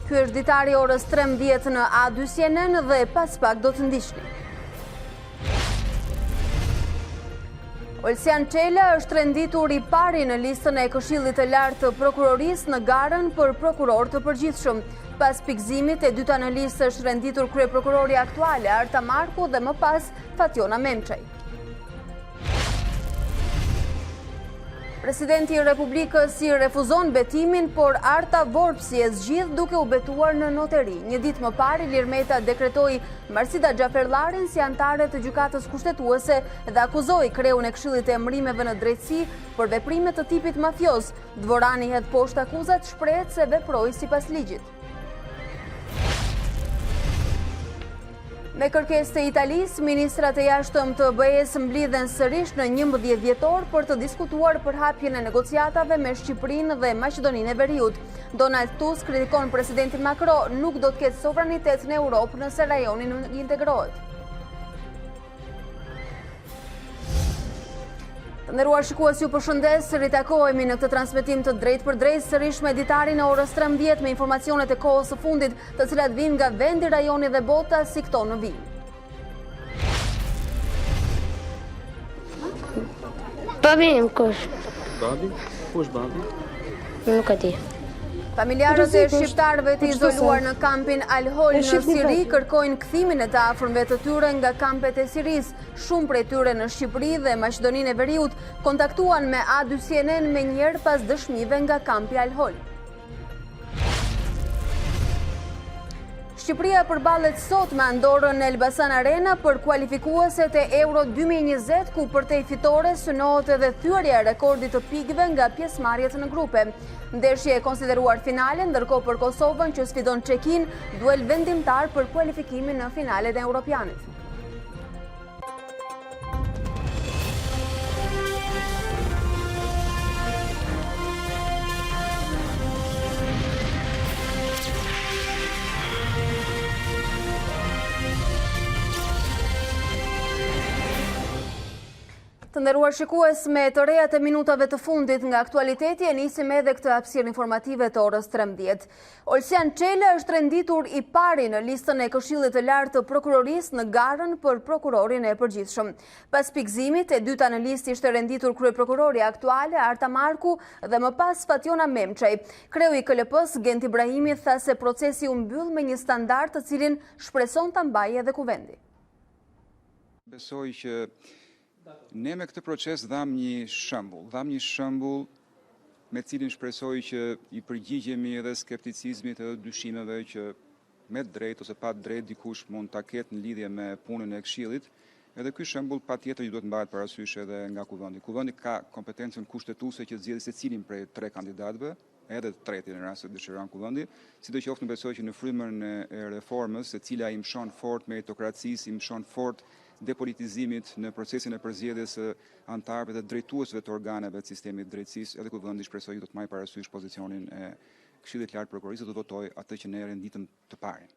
Ky është ditari orës 13 në A2 CNN dhe pas pak do të ndiqni. Olsian Çela është renditur I pari në listën e Këshillit të Lartë të Prokurorisë në garën për prokuror të përgjithshëm. Pas pikëzimit e dyta në listë është renditur kryeprokurori aktuale Arta Marku dhe më pas Fatjona Memçaj. Presidenti I Republikës I refuzon betimin, por Arta Vorpsi e zgjidh duke u betuar në noteri. Një ditë më parë, Ilir Meta dekretoi Marsida Xhaferllarin si antare të gjykatës kushtetuese dhe akuzoi kreun e Këshillit të Emërimeve në drejtësi për veprime të tipit mafioz. Dvorani hedh poshtë akuzat, shprehet se veproi sipas ligjit. Me kërkesë të Italisë, ministrat e jashtëm të BE-s mblidhen sërish në 11 dhjetor për të diskutuar për hapjen e negociatave me Shqipërinë dhe Maqedoninë e Veriut. Donald Tusk kritikon presidentin Macron, nuk do të ketë sovranitet në Europë nëse rajoni nuk integrohet. Të nderuar shikues, ju përshëndes, ritakohemi në këtë transmetim të drejtë për drejtë sërish me Ditari në orës 13 me informacionet e kohës së fundit, të cilat vijnë nga vendi, rajoni dhe bota si këto në vijnë. Babi im kush? Babi? Kush babi? Nuk e di. Familjarët e shqiptarëve të izoluar në kampin Al-Hol në Siri kërkojnë kthimin e të afërmve të tyre nga kampet e Sirisë. Shumë prej tyre në Shqipëri dhe Maqedoninë e Veriut kontaktuan me A2 CNN me njëherë pas dëshmive nga kampi Al-Hol. Shqipëria përballet sot me Andorrën në Elbasan Arena për kualifikueset e Euro 2020, ku përtej fitores synohet edhe thyerja e rekordit të pikëve nga pjesëmarrjet në grupe. Ndeshja e konsideruar finale, ndërkohë për Kosovën që sfidon Çekin, duel vendimtar për kualifikimin në finalet e Europianit. Të nderuar shikues, me të rejat e minutave të fundit nga aktualiteti, e nisim edhe këtë hapësirë informative të orës 13. Olsian Çela është renditur I pari në listën e Këshillit të Lartë të Prokurorisë në garën për prokurorin e përgjithshëm. Pas pikëzimit, e dyta në listë ishte renditur kryeprokurori aktuale Arta Marku dhe më pas Fatjona Memçaj. Kreu I KLP-s Gent Ibrahimi tha se procesi u mbyll me një standard të cilin shpreson ta mbajë edhe kuvendi. Besoj që ne me këtë proces dham një shembull me cilin shpresoj që I përgjigjemi edhe skepticizmit edhe dyshimeve që me drejt ose pa drejt dikush mund ta ketë në lidhje me punën e Këshillit. Edhe ky shembull patjetër duhet mbahet parasysh edhe nga kuvendi. Kuvendi ka kompetencën kushtetuese që zgjedhë secilin prej 3 kandidatëve, edhe të tretin në rast se dëshiron kuvendi, sidoqoftë besoj që në frymën e reformës, e cila I mshon fort meritokracisë, I mshon fort depolitizimit në procesin e përzgjedhjes së antarëve dhe drejtuesve të organeve të sistemit të drejtësisë, edhe kuvendi shpresoj do të marrë parasysh pozicionin e Këshillit të Lartë të Prokurorisë dhe do të votojë atë që ne renditëm të parë.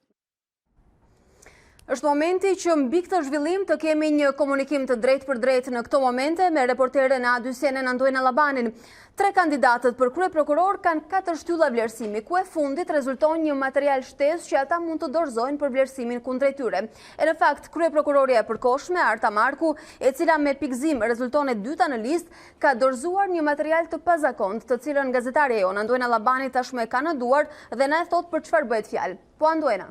Është momenti që mbi këtë zhvillim të kemi një komunikim të drejtë për drejtë në këto momente me reporteren e A2 CNN Andojna Labanin. 3 kandidatët për kryeprokuror kanë 4 shtylla vlerësimi, ku e fundit rezulton një material shtesë që ata mund të dorëzojnë për vlerësimin kundrejt tyre. E në fakt, kryeprokuroria e përkohshme Arta Marku, e cila me pikëzim rezulton e dyta në listë, ka dorëzuar një material të pazakontë, të cilën gazetari jon Andojna Labani tashmë e ka në duar dhe na e thot për çfarë bëhet fjalë. Po Andojna.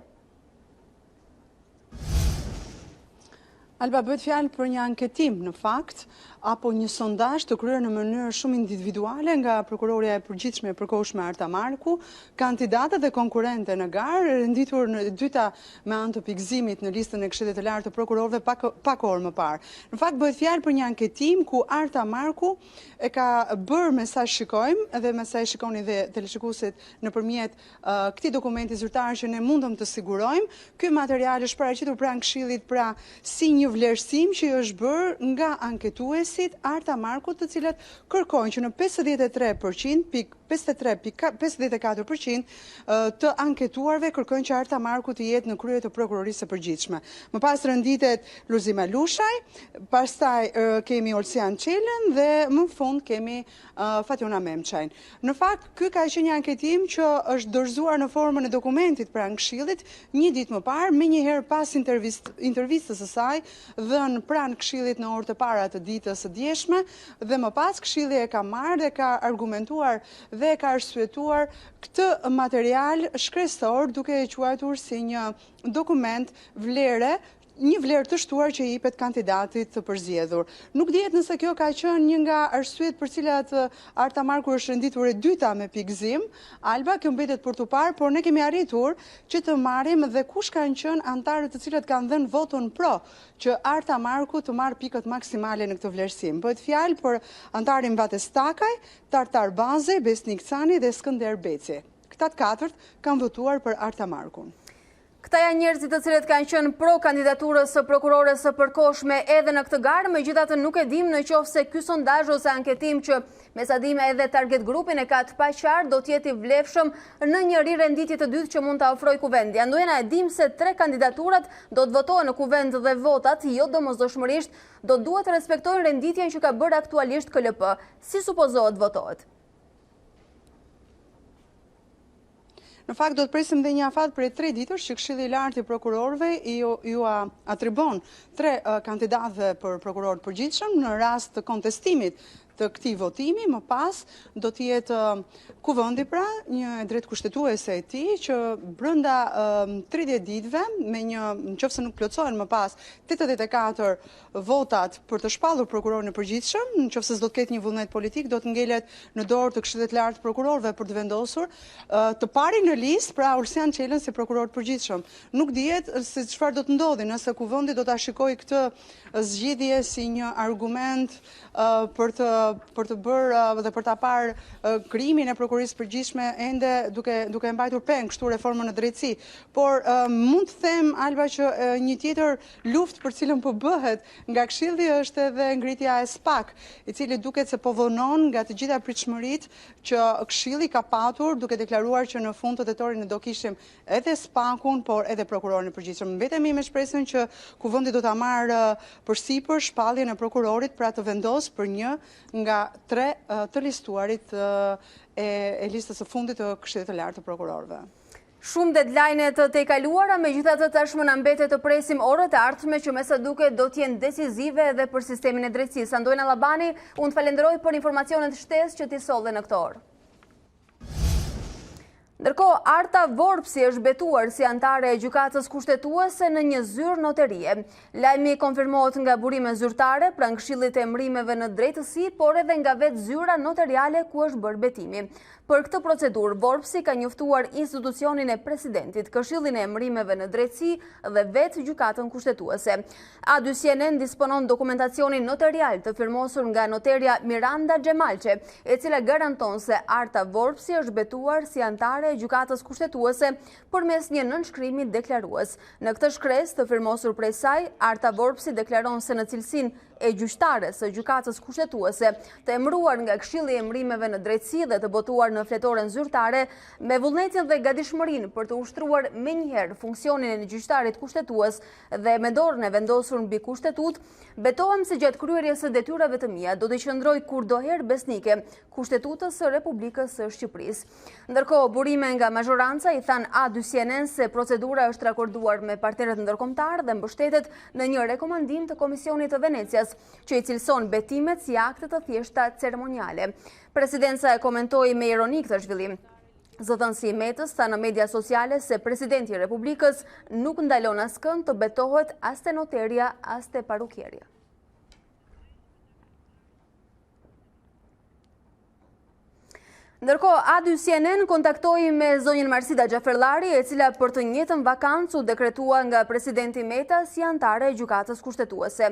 Alba, bëhet fjalë për një anketim në fakt, apo një sondazh të kryer në mënyrë shumë individuale nga prokuroria e përgjithshme e përkohshme Arta Marku, kandidatë dhe konkurrente në garë, renditur në dyta me anë të pikëzimit në listën e Këshillit të Lartë të prokurorëve pak orë më parë. Në fakt bëhet fjalë për një anketim ku Arta Marku e ka bërë me sa shikojmë dhe me sa e shikoni dhe teleshikuesit nëpërmjet këtij dokumenti zyrtar që ne mundëm të sigurojmë, ky material është paraqitur pranë Këshillit pra si një vlerësim që është bërë nga anketuesi anësit Arta Markut, të cilat kërkojnë që në 53.54% të anketuarve kërkojnë që Arta Marku të jetë në krye të prokurorisë së përgjithshme. Më pas rënditet Luzima Lushaj, pastaj kemi Olsian Çelën dhe më fund kemi Fatjona Memçajn. Në fakt, ky ka qenë një anketim që është dorëzuar në formën e dokumentit pranë Këshillit një ditë më parë, menjëherë pas intervistës së saj dhënë pranë Këshillit në orë të para të ditës së djeshme, dhe më pas Këshilli e ka marrë dhe ka argumentuar dhe ka arsyetuar këtë material shkresor duke e quajtur si një dokument një vlerë të shtuar që i jepet kandidatit të përzgjedhur. Nuk dihet nëse kjo ka qenë një nga arsyet për cilat Arta Marku është renditur e dyta me pikëzim. Alba, kjo mbetet për tu parë, por ne kemi arritur që të marrim dhe kush kanë qenë antarët të cilët kanë dhënë votun pro që Arta Marku të marrë pikët maksimale në këtë vlerësim. Bëhet fjalë për antarin Vates Takaj, Tartar Bazej, Besnik Cani dhe Skënder Beci. Këta të katërt kanë votuar për Arta Markun. Këta janë njerëzit të cilët kanë qenë pro kandidaturës së prokurores së përkohshme edhe në këtë garë, megjithatë nuk e dim në qoftë se ky sondazh ose anketim që me sa dim edhe target grupin e ka të paqartë do të jetë i vlefshëm në një rirenditje të dytë që mund ta ofrojë kuvendi. Andojna e dim se 3 kandidaturat do të votohen në kuvend dhe votat, jo domosdoshmërisht, do duhet të respektojnë renditjen që ka bërë aktualisht KLP. Si supozohet votohet? Në fakt, do të presim dhe një afat prej 3 ditësh që Këshilli i Lartë i Prokurorëve ju atribon 3 kandidatëve për prokuror të përgjithshëm në rast të kontestimit të këtij votimi. Më pas do të jetë kuvendi pra një drejt kushtetuese e tij që brenda 30 ditëve me nëse nuk plotësohen më pas 84 votat për të shpallur prokurorin e përgjithshëm, nëse s'do të ketë një vullnet politik, do të ngelet në dorë të Këshillit të Lartë të Prokurorëve për të vendosur të parin në listë pra Olsian Çelën si prokuror të përgjithshëm. Nuk dihet se çfarë do të ndodhi, nëse kuvendi do ta shikojë këtë zgjidhje si një argument për të bërë dhe për ta parë krimin e prokurorisë përgjithshme ende duke mbajtur peng kështu reformën në drejtësi. Por mund të them, Alba, që një tjetër luftë për cilën po bëhet nga Këshilli është edhe ngritja e SPAK, i cili duket se po vonon nga të gjitha pritshmëritë që Këshilli ka patur duke deklaruar që në fund të tetorit ne do kishim edhe SPAK-un, por edhe prokurorin e përgjithshëm. Mbetemi me shpresën që kuvendi do ta marrë përsipër shpalljen e prokurorit pra të vendos për një nga 3 të listuarit e listës së fundit të Këshillit të Lartë të Prokurorëve. Shumë deadline-et të kaluara, megjithatë tashmë na mbetet të presim orët e ardhshme që me sa duket do të jenë decisive edhe për sistemin e drejtësisë. Andojna Allabani, unë të falenderoj për informacionet shtesë që ti solle në këtë orë. Ndërkohë, Arta Vorpsi është betuar si antare e gjykatës kushtetuese në një zyrë noterie. Lajmi konfirmohet nga burime zyrtare pranë Këshillit të Emrimeve në drejtësi, por edhe nga vetë zyra notariale ku është bërë betimi. Për këtë procedurë, Vorpsi ka njoftuar institucionin e presidentit, Këshillin e Emrimeve në drejtësi dhe vetë gjykatën kushtetuese. A2CNN disponon dokumentacionin notarial të firmosur nga noterja Miranda Xhemalçe, e cila garanton se Arta Vorpsi është betuar si antare e gjykatës kushtetuese përmes një nënshkrimi deklarues. Në këtë shkresë të firmosur prej saj, Arta Vorpsi deklaron se në cilësinë e gjyqtare së gjykatës kushtetuese, të emëruar nga Këshilli i Emrimeve në drejtësi dhe të botuar në fletoren zyrtare, me vullnetin dhe gatishmërinë për të ushtruar menjëherë funksionin e gjyqtarit kushtetues dhe me dorën e vendosur mbi kushtetut, betohem se gjatë kryerjes së detyrave të mia do të qëndroj kurdoherë besnike Kushtetutës së Republikës së Shqipërisë. Ndërkohë, burime nga mazhoranca i than A2CNN se procedura është rakorduar me partnerët ndërkombëtar dhe mbështetet në një rekomandim të Komisionit të Venecias, që i cilëson betimet si akte të thjeshta ceremoniale. Presidenca e komentoi me ironi këtë zhvillim. Zëdhënësi Metës tha në media sociale se presidenti i Republikës nuk ndalon askënd të betohet as te noteria as te parukieria. Ndërkohë, A2CNN kontaktoi me zonjën Marsida Xhaferllari, e cila për të njëjtën vakancë u dekretua nga presidenti Meta si antare e gjykatës kushtetuese.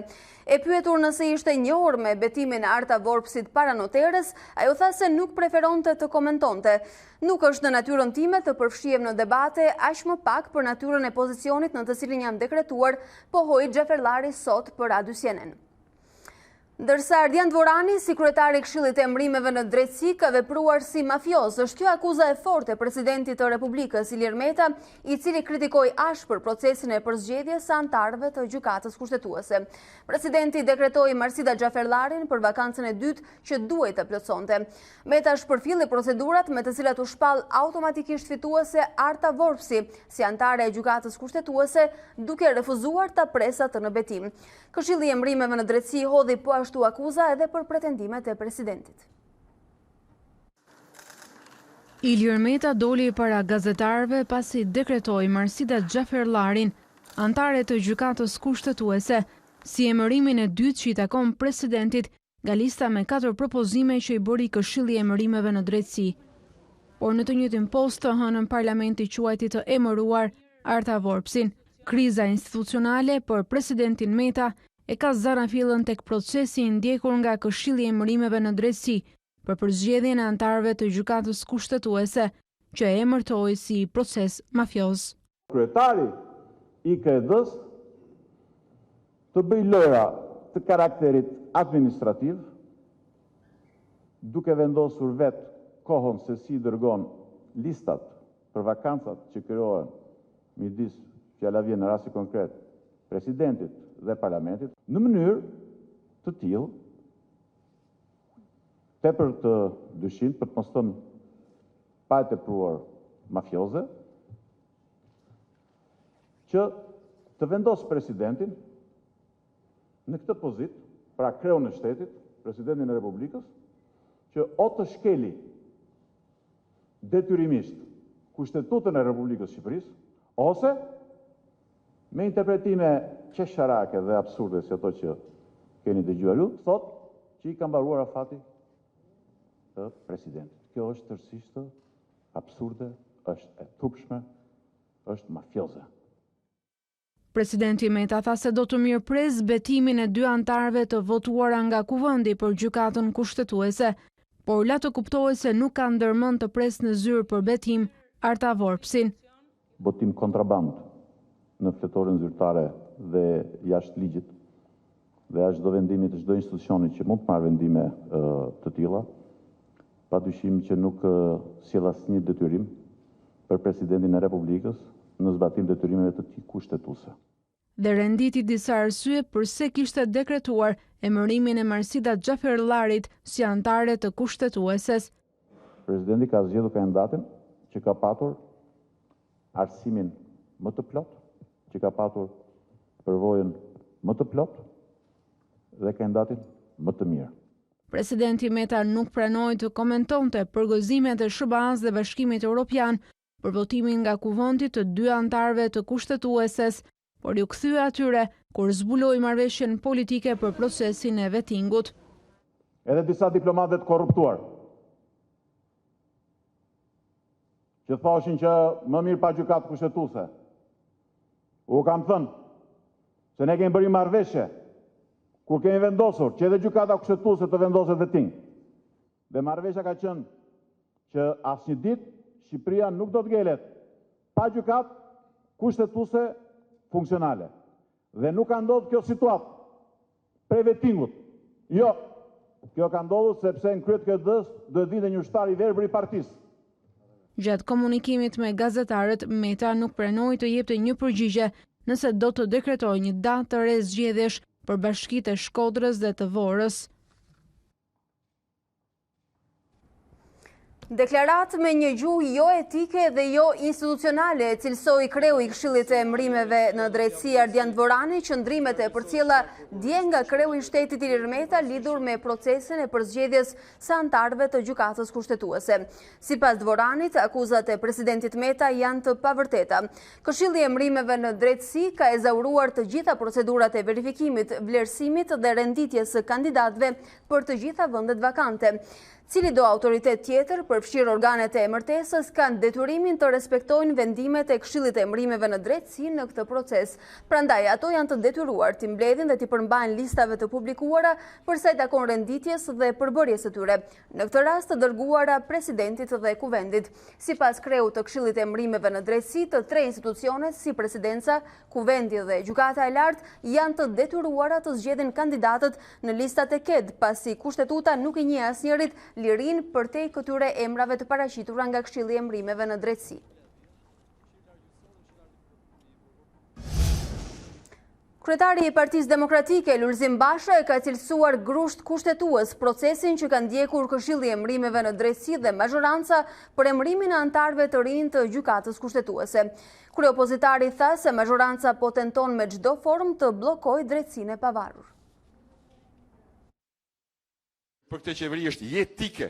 E pyetur nëse ishte njohur me betimin e Arta Vorpsit para noterës, ajo tha se nuk preferonte të komentonte. Nuk është në natyrën time të përfshihem në debate, aq më pak për natyrën e pozicionit në të cilin jam dekretuar, pohoi Xhaferllari sot për A2CNN. Ndërsa Ardian Dvorani, si kryetari i Këshillit të Emërimeve në Drejtësi, ka vepruar si mafioz, është kjo akuza e fortë e presidentit të Republikës, Ilir Meta, i cili kritikoi ashpër procesin e përzgjedhjes së anëtarëve të gjykatës kushtetuese. Presidenti dekretoi Marsida Xhaferllarin për vakancën e dytë që duhej të plotësonte. Meta shpërfilli procedurat me të cilat u shpall automatikisht fituese Arta Vorpsi, si anëtare e gjykatës kushtetuese, duke refuzuar ta presat në betim. Këshilli i Emërimeve në Drejtësi hodhi ashtu akuza edhe për pretendimet e presidentit. Ilir Meta doli para gazetarëve pasi dekretoi Marsida Xhaferllarin, anëtare të gjykatës kushtetuese, si emërimin e dytë që i takon presidentit nga lista me 4 propozime që i bëri Këshilli i Emërimeve në Drejtësi. Por në të njëjtin post të hënën parlamenti quajti të emëruar Arta Vorpsin. Kriza institucionale për presidentin Meta e ka zarafillën tek procesi i ndjekur nga Këshilli i Emërimeve në Drejtësi për përzgjedhjen e anëtarëve të gjykatës kushtetuese, që e emërtoi si proces mafioz. Kryetari i KED-s të bëj lëra të karakterit administrativ, duke vendosur vetë kohën se si dërgon listat për vakancat që krijohen midis, fjala vjen në rasti konkret, presidentit dhe parlamentit, në mënyrë të tillë, tepër të dyshim, për të mos thënë pa e tepruar mafioze, që të vendos presidentin në këtë pozitë, pra kreun e shtetit, presidentin e Republikës, që o të shkeli detyrimisht Kushtetutën e Republikës Shqipërisë, ose me interpretime qesharake dhe absurde si ato që keni dëgjuar ju, thot që i ka mbaruar afati të presidentit. Kjo është tërësisht absurde, është e turpshme, është mafioze. Presidenti Meta tha se do të mirëpres betimin e 2 anëtarëve të votuara nga Kuvendi për gjykatën kushtetuese, por la të kuptohet se nuk ka ndërmend të pres në zyrë për betim Arta Vorpsin. Botim kontraband në fletorin zyrtare dhe jashtë ligjit dhe jashtë çdo vendimi të çdo institucioni që mund të marrë vendime të tilla, padyshim që nuk sjell asnjë detyrim për presidentin e Republikës në zbatim detyrimeve të tij kushtetuese. Dhe renditi disa arsye pse kishte dekretuar emërimin e Marsida Xhaferllarit si anëtare të kushtetueses. Presidenti ka zgjedhur kandidatin që ka patur arsimin më të plot, që ka patur përvojën më të plot dhe kandidatin më të mirë. Presidenti Meta nuk pranoi të komentonte përgëzimet e SBA-s dhe Bashkimit Evropian për votimin nga Kuvendi të 2 anëtarëve të kushtetueses, por ju kthye atyre kur zbuloi marrëveshjen politike për procesin e vettingut. Edhe disa diplomatë të korruptuar, që thoshin që më mirë pa gjykatë kushtetuese. U kam thënë se ne kemi bërë marrëveshje kur kemi vendosur që edhe gjykata kushtetuese të vendoset vetting. Dhe marrëveshja ka qenë që asnjë ditë Shqipëria nuk do të ngelet pa gjykatë kushtetuese funksionale. Dhe nuk ka ndodhur kjo situatë prej vettingut. Jo, kjo ka ndodhur sepse në krye të KED-s duhet vinte një ushtar i verbër i partisë. Gjatë komunikimit me gazetarët, Meta nuk pranoi të jepte një përgjigje nëse do të dekretojë një datë të re zgjedhjesh për bashkitë e Shkodrës dhe të Vorës. Deklarat me një gjuhë jo etike dhe jo institucionale, cilësoi kreu i Këshillit të Emërimeve në Drejtësi Ardian Dvorani, qëndrimet e përcjella dje nga kreu i shtetit Ilir Meta lidhur me procesin e përzgjedhjes së anëtarëve të gjykatës kushtetuese. Sipas Dvoranit, akuzat e presidentit Meta janë të pavërteta. Këshilli i Emërimeve në Drejtësi ka ezauruar të gjitha procedurat e verifikimit, vlerësimit dhe renditjes së kandidatëve për të gjitha vendet vakante. Cili do autoritet tjetër, përfshirë organet e emërtesës, kanë detyrimin të respektojnë vendimet e Këshillit të Emërimeve në drejtësi në këtë proces. Prandaj, ato janë të detyruar të mbledhin dhe të përmbajnë listave të publikuara për sa i takon renditjes dhe përbërjes së tyre. Në këtë rast të dërguara presidentit dhe kuvendit. Sipas kreut të Këshillit të Emërimeve në drejtësi, të tre institucionet si presidenca, kuvendi dhe gjykata e lartë janë të detyruara të zgjedhin kandidatët në listat e KED, pasi kushtetuta nuk i njeh asnjërit lirin përtej këtyre emrave të paraqitura nga Këshilli i Emërimeve në drejtësi. Kryetari i Partisë Demokratike, Lulzim Basha, e ka cilësuar grusht kushtetues procesin që ka ndjekur Këshilli i Emërimeve në drejtësi dhe mazhoranca për emërimin e antarëve të rinj të gjykatës kushtetuese. Kryeopozitari tha se mazhoranca po tenton me çdo formë të bllokojë drejtësinë e pavarur. Për këtë qeveri është jetike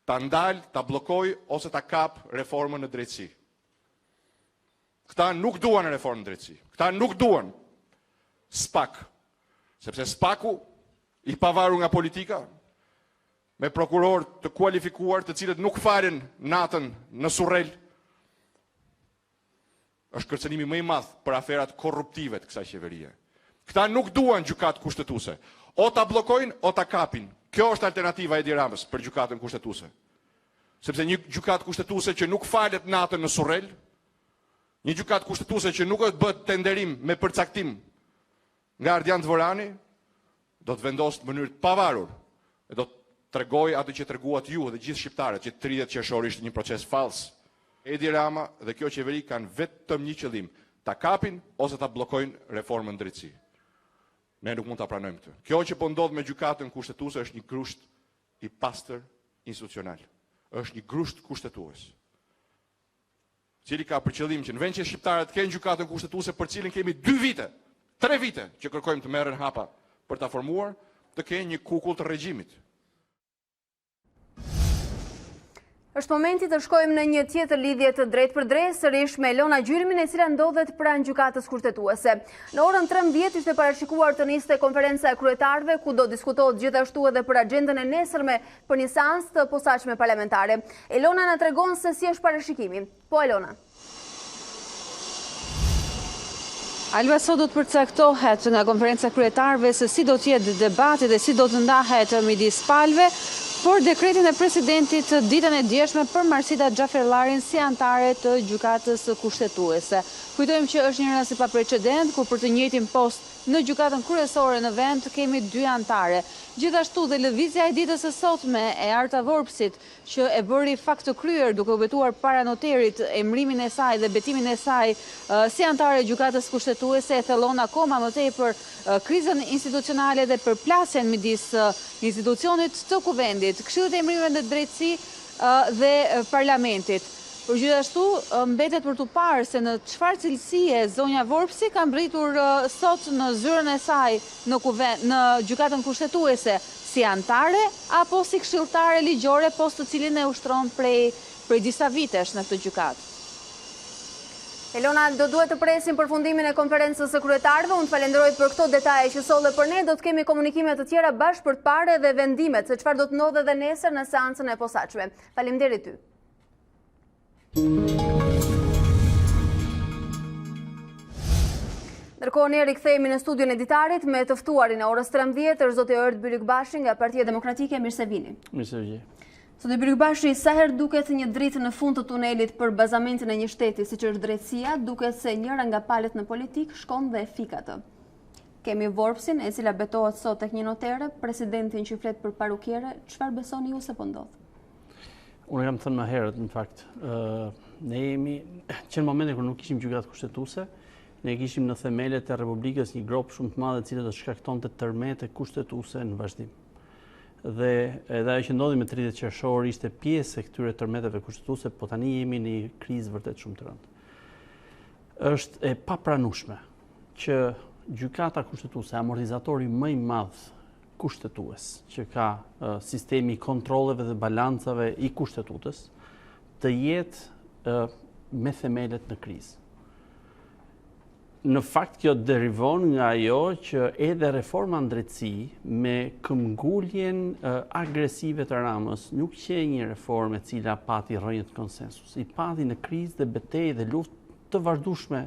ta ndalë, ta blokoj ose ta kap reformën në drejtësi. Këta nuk duan reformën në drejtësi. Këta nuk duan SPAK, sepse SPAK-u i pavarur nga politika, me prokuror të kualifikuar, të cilët nuk falen natën në surrel, është kërcënimi më i madh për aferat korruptive të kësaj qeverie. Këta nuk duan gjykatë kushtetuese. O ta bllokojnë o ta kapin. Kjo është alternativa e Edi Ramës për gjykatën kushtetuese. Sepse një gjykatë kushtetuese që nuk falet natën në surrel, një gjykatë kushtetuese që nuk është bët tenderim me përcaktim nga Ardian Dvorani, do të vendosë në mënyrë të pavarur e do të tregoj atë që treguat ju dhe gjithë shqiptarët që 30 qershor ishte një proces fals. Edi Rama dhe kjo qeveri kanë vetëm një qëllim, ta kapin ose ta bllokojnë reformën në drejtësi. Ne nuk mund ta pranojmë këtë. Kjo që po ndodh me gjykatën kushtetuese është një grusht i pastër institucional. Është një grusht kushtetues. Cili ka për qëllim që në vend që shqiptarët kenë gjykatën kushtetuese për cilën kemi 2 vite, 3 vite që kërkojmë të merren hapa për ta formuar, të kenë një kukull të regjimit. Është momenti të shkojmë në një tjetër lidhje të drejtë për drejtë, sërish me Elona Gjyrimin, e cila ndodhet pranë gjykatës kushtetuese. Në orën 13 ishte parashikuar të niste konferenca e kryetarëve, ku do diskutohet gjithashtu edhe për agjendën e nesërme për një seancë të posaçme parlamentare. Elona na tregon se si është parashikimi. Po Elona. Alba, sot do të përcaktohet nga konferenca kryetarëve se si do të jetë debati dhe si do të ndahet midis palëve por dekretin e presidentit ditën e djeshme për Marsita Xhaferllarin si antare të gjykatës kushtetuese. Kujtojmë që është një rast i paprecedent kur për të njëjtin post në gjykatën kryesore në vend kemi 2 antare. Gjithashtu dhe lëvizja e ditës së sotme e Arta Vorpsit që e bëri fakt të kryer duke u betuar para noterit emërimin e saj dhe betimin e saj si antare e gjykatës kushtetuese e thellon akoma më tepër krizën institucionale dhe përplasjen midis institucionit të kuvendit, Këshillit të Emërimeve në drejtësi dhe parlamentit. Por gjithashtu mbetet për të parë se në çfarë cilësie zonja Vorpsi ka mbritur sot në zyrën e saj në gjykatën kushtetuese si antare apo si këshilltare ligjore, post të cilin e ushtron prej disa vitesh në këtë gjykatë. Elona, do duhet të presim përfundimin e konferencës së kryetarëve. Unë falenderoj për këto detaje që solle për ne. Do të kemi komunikime të tjera bashkë për të parë dhe vendimet se çfarë do të ndodhe edhe nesër në seancën e posaçme. Faleminderit ty. Ndërkohë ne rikthehemi në studion e Ditarit me të ftuarin e orës 13 është zoti Ert Bylyk-Bashi nga Partia Demokratike. Mirë se vini. Mirë se vini. Zoti Bylyk-Bashi, sa herë duket një dritë në fund të tunelit për bazamentin e një shteti siç është drejtësia, duket se njëra nga palët në politik shkon dhe e fik atë. Kemi Vorpsin, e cila betohet sot tek një notere, presidentin që flet për parukjere. Çfarë besoni ju se po ndodh? Unë kam thënë më herët, në fakt, ne jemi që në momentin kur nuk kishim gjykatë kushtetuese, ne kishim në themelet e Republikës një grop shumë të madhe e cila do shkaktonte tërmete kushtetuese në vazhdim. Dhe edhe ajo që ndodhi me 30 qershor ishte pjesë e këtyre tërmeteve kushtetuese, po tani jemi në një krizë vërtet shumë të rëndë. Është e papranueshme që gjykata kushtetuese, amortizatori më i madh kushtetues që ka sistemi i kontrolleve dhe balancave i kushtetutës të jetë me themelet në krizë. Në fakt kjo derivon nga ajo që edhe reforma në drejtësi me këmbguljen agresive të Ramës nuk që një reformë e cila pati rrënjët konsensus, i pati në krizë dhe betejë dhe luftë të vazhdueshme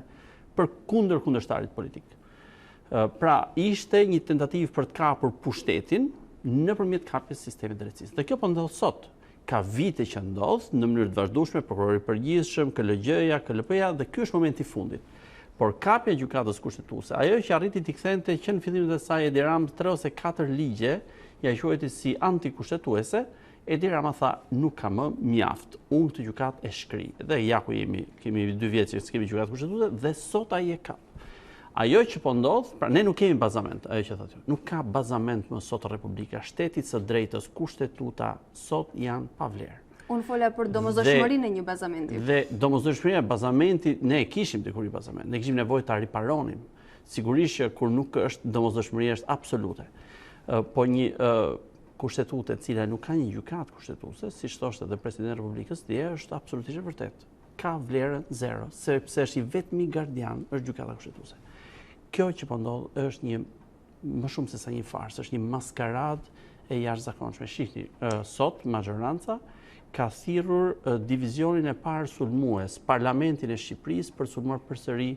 për kundërshtarit politik. Pra ishte një tentativë për të kapur pushtetin nëpërmjet kapjes së sistemit drejtësisë. Dhe kjo po ndodh sot. Ka vite që ndodh në mënyrë të vazhdueshme, prokurori i përgjithshëm, KLG-ja, KLP-ja dhe ky është momenti i fundit. Por kapja e gjykatës kushtetuese, ajo që arriti t'i kthente që në fillimin e saj Edi Rama 3 ose 4 ligje, ja quajti si antikushtetuese, Edi Rama tha nuk ka më mjaft, unë këtë gjykatë e shkri. Dhe ja ku kemi 2 vjet që s'kemi gjykatë kushtetuese dhe sot ai e ka. Ajo që po ndodh, pra ne nuk kemi bazament, ajo që thotë. Nuk ka bazament më sot Republika, shtetit së drejtës, kushtetuta sot janë pa vlerë. Unë fola për domosdoshmërinë e një bazamenti. Dhe domosdoshmëria e bazamentit, ne kishim dikur një bazament, ne kishim nevojë ta riparonim. Sigurisht që kur nuk është domosdoshmëria është absolute. Po një kushtetutë e cila nuk ka një gjykatë kushtetuese, siç thoshte edhe Presidenti i Republikës, dhe është absolutisht e vërtet. Ka vlerën zero, sepse është i vetmi gardian është gjykata kushtetuese. Kjo që po ndodh është një më shumë se sa një farsë, është një maskaradë e jashtëzakonshme. Shihni, sot majoranca ka thirrur divizionin e parë sulmues, Parlamentin e Shqipërisë për sulmuar përsëri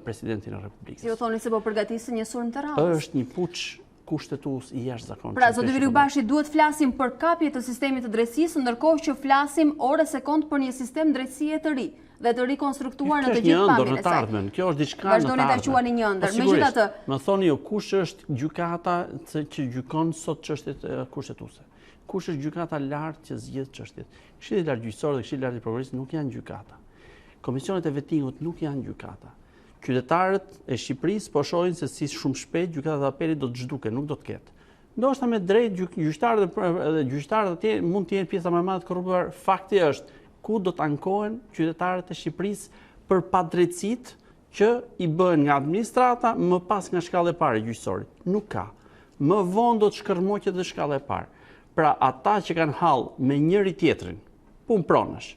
Presidentin e Republikës. Si u thoni se po përgatisë një sulm të radhës? Është një puç kushtetues i jashtëzakonshëm. Pra, zoti Viljubashi, duhet flasim për kapje të sistemit të drejtësisë, ndërkohë që flasim ore sekond për një sistem drejtësie të ri dhe të rikonstruktuar në të gjithë pamjen e saj. Kjo është diçka në të ardhmen. Vazhdoni ta quani një ëndër. Megjithatë, më thoni ju kush është gjykata që gjykon sot çështjet kushtetuese? Kush është gjykata lartë që zgjidh çështjet? Këshilli lart gjyqësor dhe Këshilli lart i prokurorisë nuk janë gjykata. Komisionet e vettingut nuk janë gjykata. Qytetarët e Shqipërisë po shohin se si shumë shpejt gjykatat e apelit do të zhduken, nuk do të ketë. Ndoshta me drejt gjyqtarët atje mund të jenë pjesa më e madhe të korruptuar. Fakti është ku do të ankohen qytetarët e Shqipërisë për padrejtësitë që i bëhen nga administrata më pas nga shkalla e parë e gjyqësorit. Nuk ka. Më vonë do të shkërmoqet dhe shkalla e parë. Pra ata që kanë hall me njëri tjetrin, punë pronësh,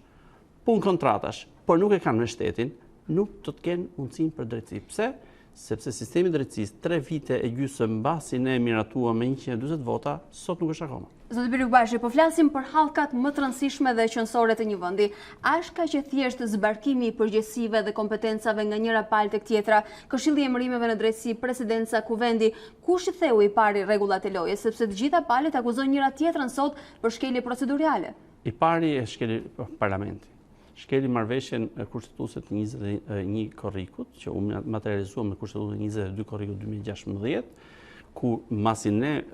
punë kontratash, por nuk e kanë me shtetin, nuk do të kenë mundësinë për drejtësi. Pse? Sepse sistemi i drejtësisë 3 vite e gjysmë mbasi ne miratuam me 140 vota, sot nuk është akoma. Zoti Viljubashi, po flasim për hallkat më të rëndësishme dhe qendrore të një vendi. A është kaq e thjeshtë zbarkimi i përgjegjësive dhe kompetencave nga njëra palë tek tjetra, Këshilli i Emërimeve në Drejtësi, Presidenca, Kuvendi, kush i theu i pari rregullat e lojës, sepse të gjitha palët akuzojnë njëra tjetrën sot për shkelje procedurale? I pari e shkeli Parlamenti. Shkeli marrëveshjen kushtetuese të 21 korrikut, që u materializuam me kushtetutën 22 korrikut 2016, ku masi ne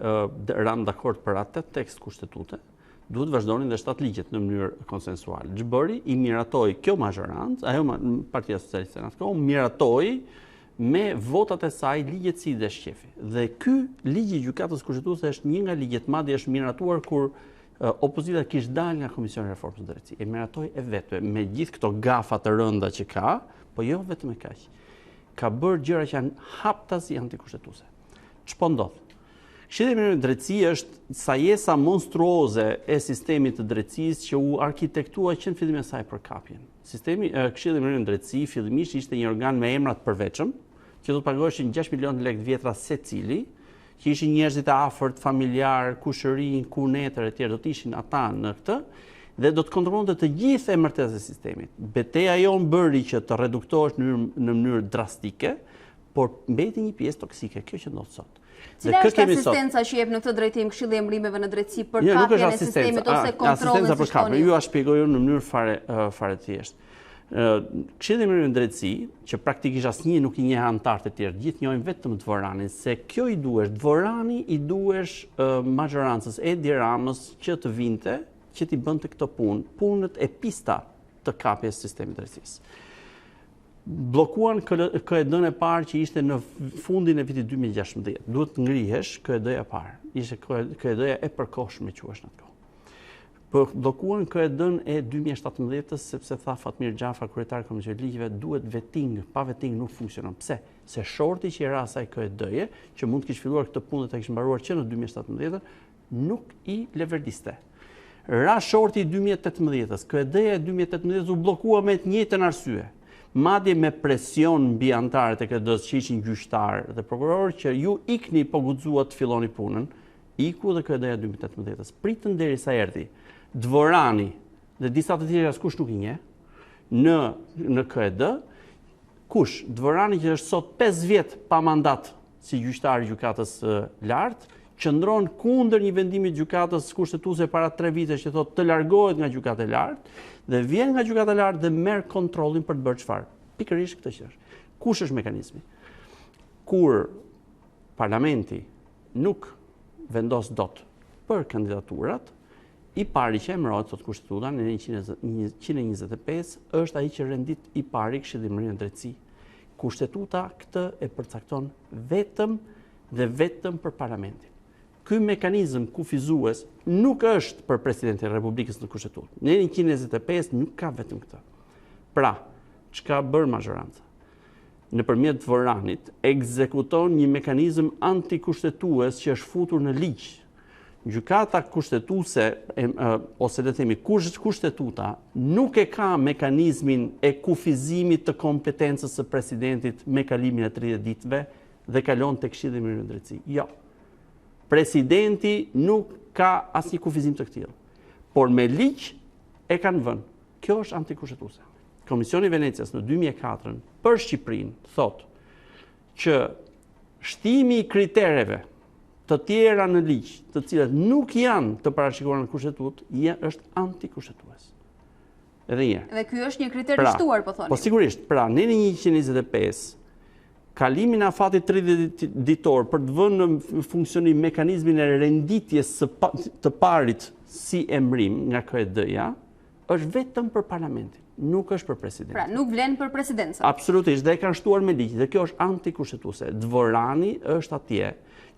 ram dakord për atë tekst kushtetute, duhet vazhdonin dhe 7 ligjet në mënyrë konsensuale. Xhbëri i miratoi kjo majorancë, ajo Partia Socialiste në atë kohë miratoi me votat e saj ligjet si dhe shqefi. Dhe ky ligj i gjykatës kushtetuese është një nga ligjet madje është miratuar kur opozita kishte dalë nga Komisioni i Reformës së Drejtësisë. E miratoi e vetme me gjithë këto gafa të rënda që ka, po jo vetëm e kaq. Ka bërë gjëra që janë haptasi antikushtetuese. Ç'po ndodh? Këshilli i Emërimeve në Drejtësi është sajesa monstruoze e sistemit të drejtësisë që u arkitektua që në fillim e saj për kapjen. Këshilli i Emërimeve në Drejtësi fillimisht ishte një organ me emra të përveçëm, që do të pagoheshin 6 milion lekë vjetra secili, që ishin njerëzit e afërt, familjar, kushërin, kunetër e tjerë, do të ishin ata në këtë, dhe do të kontrollonte të gjithë emërtesat e sistemit. Betejë jonë bëri që të reduktohesh në mënyrë drastike, por mbeti një pjesë toksike, kjo që ndodh sot. Cila është asistenca që jep në këtë drejtim Këshilli i Emërimeve në Drejtësi për kapjen e sistemit ose kontrollin? Asistenca për kapjen, ju a shpjegoj në mënyrë fare thjeshtë. Këshilli i Emërimeve në Drejtësi, që praktikisht asnjë nuk i njeh anëtarët e tjerë, gjithë njohin vetëm Dvoranin, se kjo i duhesh, Dvorani i duhesh majorancës Edi Ramës që të vinte, që t'i bënte këtë punë, punët e pista të kapjes së sistemit të drejtësisë. Bllokuan KED-n e parë që ishte në fundin e vitit 2016. Duhet të ngrihesh KED-ja e parë. Ishte KED-ja e përkohshme quhesh në atë kohë. Bllokuan KED-n e 2017-s sepse tha Fatmir Xhafa, kryetari i Komisionit Ligjeve, duhet vetting, pa vetting nuk funksionon. Pse? Se shorti që i ra asaj KED-je, që mund të kishte filluar këtë punë dhe ta kishte mbaruar që në 2017, nuk i leverdiste. Ra shorti i 2018-s, KED-ja e 2018-s u bllokua me të njëjtën arsye. madje me presion mbi antarët e KD-s që ishin gjyqtarë dhe prokurorë që ju ikni po guxuat të filloni punën, iku dhe KD-ja 2018-s. Pritën derisa erdhi Dvorani dhe disa të tjerë askush nuk i njeh në KD, kush Dvorani që është sot 5 vjet pa mandat si gjyqtar i gjykatës lartë, qëndron kundër një vendimi të gjykatës kushtetuese para 3 vitesh që thotë të largohet nga gjykata e lartë dhe vjen nga gjykata e lartë dhe merr kontrollin për të bërë çfarë? Pikërisht këtë që është. Kush është mekanizmi? Kur parlamenti nuk vendos dot për kandidaturat, i pari që emërohet sot kushtetuta në 125 është ai që rendit i pari Këshilli i Mbretërisë Drejtësi. Kushtetuta këtë e përcakton vetëm dhe vetëm për parlamentin. Ky mekanizëm kufizues nuk është për presidentin e Republikës në kushtetutë. Në 125 nuk ka vetëm këtë. Pra, çka bërë majoranca? Nëpërmjet Dvoranit ekzekuton një mekanizëm antikushtetues që është futur në ligj. Gjykata kushtetuese ose le të themi kushtetuta nuk e ka mekanizmin e kufizimit të kompetencës së presidentit me kalimin e 30 ditëve dhe kalon tek Këshilli i Mbretërisë Drejtësi. Jo. Presidenti nuk ka asnjë kufizim të këtillë. Por me ligj e kanë vënë. Kjo është antikushtetuese. Komisioni i Venecias në 2004 për Shqipërinë thotë që shtimi i kritereve të tjera në ligj, të cilat nuk janë të parashikuara në kushtetutë, është antikushtetues. Edhe një. Dhe ky është një kriter i shtuar, po thoni. Po sigurisht, pra në 125 kalimin afatit 30 ditor për të vënë në funksionim mekanizmin e renditjes të parit si emrim nga KD-ja, është vetëm për parlamentin, nuk është për presidentin. Pra, nuk vlen për presidencën. Absolutisht, dhe e kanë shtuar me ligj, dhe kjo është antikushtetuese. Dvorani është atje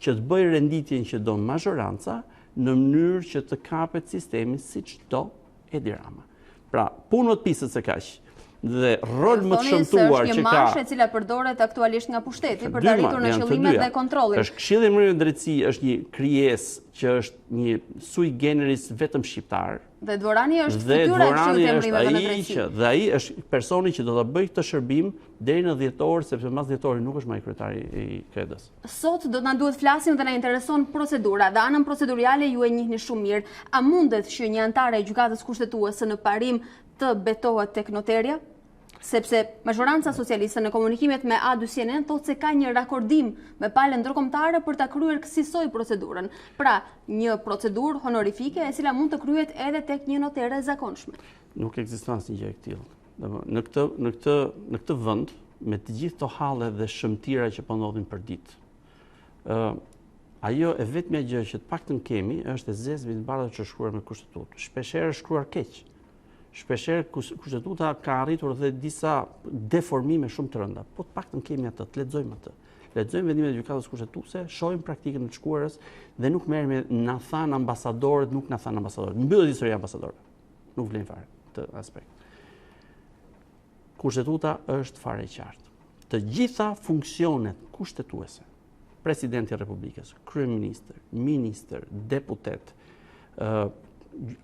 që të bëjë renditjen që do majoranca në mënyrë që të kapet sistemi siç do Edi Rama. Pra, punët pisës së kaq dhe rol më të shëmtuar që ka. Është një mashë e cila përdoret aktualisht nga pushteti për të arritur në qëllimet dhe kontrollin. Është Këshilli i Mbretërisë Drejtësi është një krijesë që është një sui generis vetëm shqiptar. Dhe Dvorani është fytyra e Këshillit të Mbretërisë Drejtësi. Dhe ai është personi që do ta bëjë këtë shërbim deri në dhjetor, sepse mbas dhjetorit nuk është më kryetari i KD-s. Sot do të na duhet flasim dhe na intereson procedura. Dhe anën procedurale ju e njihni shumë mirë. A mundet që një antar e gjykatës kushtetuese në parim të betohet tek noterja? Sepse majoranca socialiste në komunikimet me A2CNN thotë se ka një rakordim me palën ndërkombëtare për ta kryer kësaj procedurën. Pra, një procedurë honorifike e cila mund të kryhet edhe tek një notere e zakonshme. Nuk ekziston asnjë gjë e tillë. Në këtë vend, me të gjithë këto halle dhe shëmtira që po ndodhin për ditë, ajo e vetmja gjë që të paktën kemi është e zezë mbi që është shkruar me kushtetutë. Shpeshherë është shkruar keq. Shpeshherë kushtetuta ka arritur dhe disa deformime shumë të rënda. Po të paktën kemi atë, të lexojmë atë. Lexojmë vendimet e gjykatës kushtetuese, shohim praktikën e të shkuarës dhe nuk merrem na than ambasadorët, nuk na than ambasadorët. Mbyllet historia ambasadorëve. Nuk vlen fare këtë aspekt. Kushtetuta është fare e qartë. Të gjitha funksionet kushtetuese, presidenti i Republikës, kryeministër, ministër, deputet,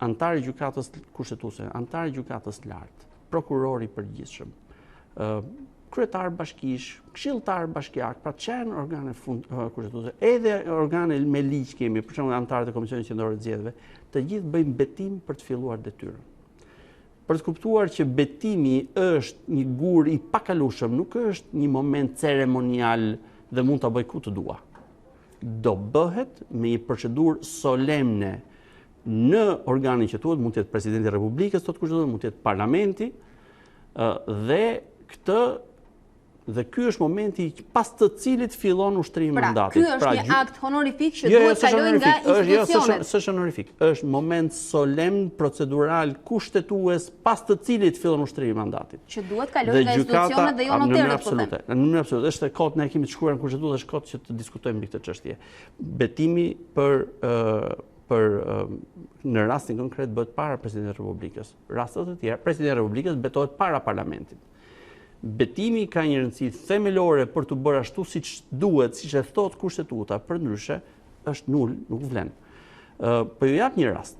antari i gjykatës kushtetuese, antari i gjykatës lartë, prokurori i përgjithshëm, kryetar bashkish, këshilltar bashkiak, pra që janë organe kushtetuese, edhe organe me ligj kemi, për shembull antarët e Komisionit Qendror të Zgjedhjeve, të gjithë bëjnë betim për të filluar detyrën. Për të kuptuar që betimi është një gur i pakalueshëm, nuk është një moment ceremonial dhe mund ta bëj ku të dua. Do bëhet me një procedurë solemne në organin që thuhet, mund të jetë presidenti i Republikës, mund të jetë parlamenti, dhe ky është momenti pas të cilit fillon ushtrimi i mandatit. Ky është një akt honorifik që duhet kalojë nga institucionet. Jo, s'është honorifik, është moment solemn procedural kushtetues pas të cilit fillon ushtrimi i mandatit. Që duhet kalojë nga institucionet dhe jo noterët. Në mënyrë absolute, është kot ne kemi të shkruar në kushtetutë, është kot që të diskutojmë mbi këtë çështje. Betimi në rastin konkret bëhet para presidentit të Republikës. Rastet të tjera, presidenti i Republikës betohet para parlamentit. Betimi ka një rëndësi themelore për të bërë ashtu siç duhet, siç e thot kushtetuta, përndryshe është nul, nuk vlen. Po ju jap një rast.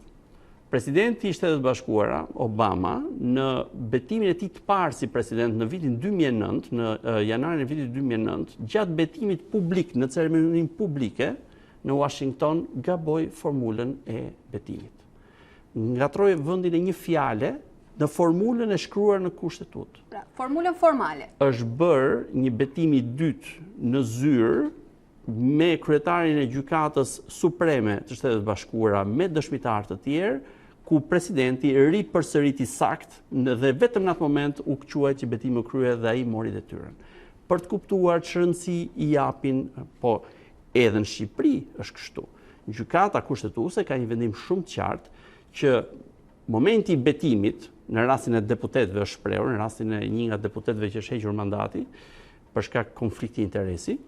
Presidenti i Shtetet Bashkuara, Obama, në betimin e tij të parë si president në vitin 2009, në janarin e vitit 2009, gjatë betimit publik në ceremoninë publike në Washington, gaboi formulën e betimit. Ngatroi vendin e një fjale në formulën e shkruar në kushtetutë. Pra, formulën formale. Është bërë një betim i dytë në zyrë me kryetarin e gjykatës supreme të Shtetet Bashkuara me dëshmitar të tjerë, ku presidenti ripërsëriti sakt dhe vetëm në atë moment u quajt që betimi u krye dhe ai mori detyrën. Për të kuptuar çrëndësi i japin, po edhe në Shqipëri është kështu. Gjykata kushtetuese ka një vendim shumë të qartë që momenti i betimit, në rastin e deputetëve është shprehur, në rastin e një nga deputetëve që është hequr mandati për shkak konflikti interesi,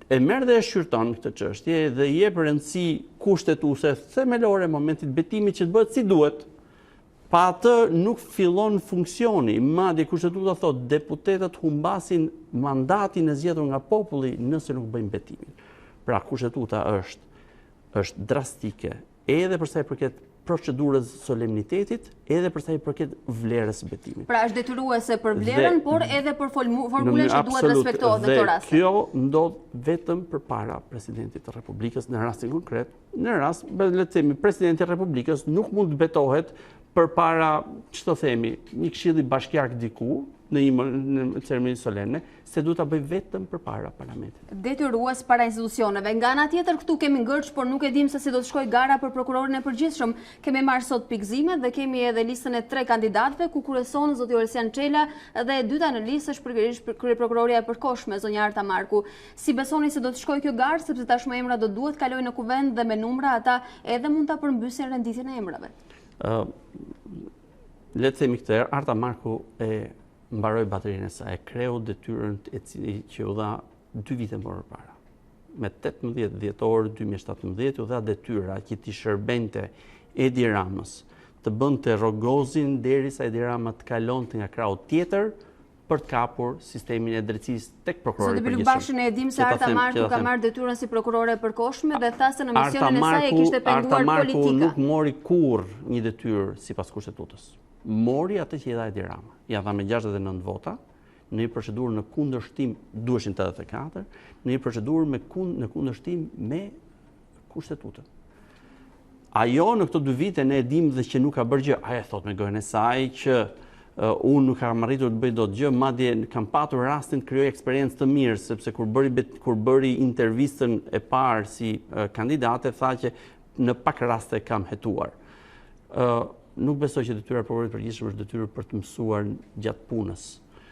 e merr dhe e shqyrton këtë çështje dhe i jep rëndësi kushtetuese themelore momentit betimit që të bëhet si duhet. Pa atë nuk fillon funksioni, madje kushtetuta thotë deputetët humbasin mandatin e zgjedhur nga populli nëse nuk bëjnë betimin. Pra kushtetuta është drastike edhe për sa i përket procedurës solemnitetit, edhe për sa i përket vlerës së betimit. Pra është detyruese për vlerën, por edhe për formulën që duhet respektohet në këtë rast. Kjo ndodh vetëm përpara presidentit të Republikës në rastin konkret. Në rast, le të themi, presidenti i Republikës nuk mund të betohet përpara, ç'to themi, një këshilli bashkiak diku në një ceremoni solemne, se duhet ta bëj vetëm përpara parlamentit. Detyrues para institucioneve. Nga ana tjetër këtu kemi ngërç, por nuk e dim se si do të shkojë gara për prokurorin e përgjithshëm. Kemi marrë sot pikëzimet dhe kemi edhe listën e 3 kandidatëve ku kurëson zoti Orsian Çela dhe e dyta në listë është pikërisht kryeprokuroria e përkohshme zonja Arta Marku. Si besoni se do të shkojë kjo garë, sepse tashmë emra do duhet kalojnë në kuvend dhe me numra ata edhe mund ta përmbysin renditjen e emrave. Le të themi këtë, Arta Marku mbaroi baterinë e saj, kreu detyrën që u dha 2 vite më parë. Me 18 dhjetor 2017 u dha detyra që t'i shërbente Edi Ramës, të bënte rrogozin derisa Edi Rama të kalonte nga krahu tjetër për të kapur sistemin e drejtësisë tek prokurori i përgjithshëm. Zoti Bashën e dim se Arta Marku ka marrë detyrën si prokurore e përkohshme dhe tha se në misionin e saj e kishte penguar politika. Arta Marku nuk mori kurrë një detyrë sipas kushtetutës. Mori atë që i dha Edi Rama. Ja dha me 69 vota, në një procedurë në kundërshtim 284, në një procedurë në kundërshtim me kushtetutën. Ajo në këto 2 vite ne e dim dhe që nuk ka bërë gjë. Ajo thot me gojën e saj që unë nuk kam arritur të bëj dot gjë, madje kam patur rastin të krijoj eksperiencë të mirë, sepse kur bëri intervistën e parë si kandidate, tha që në pak raste kam hetuar. Nuk besoj që detyra e prokurorit përgjithshëm është detyrë për të mësuar gjatë punës.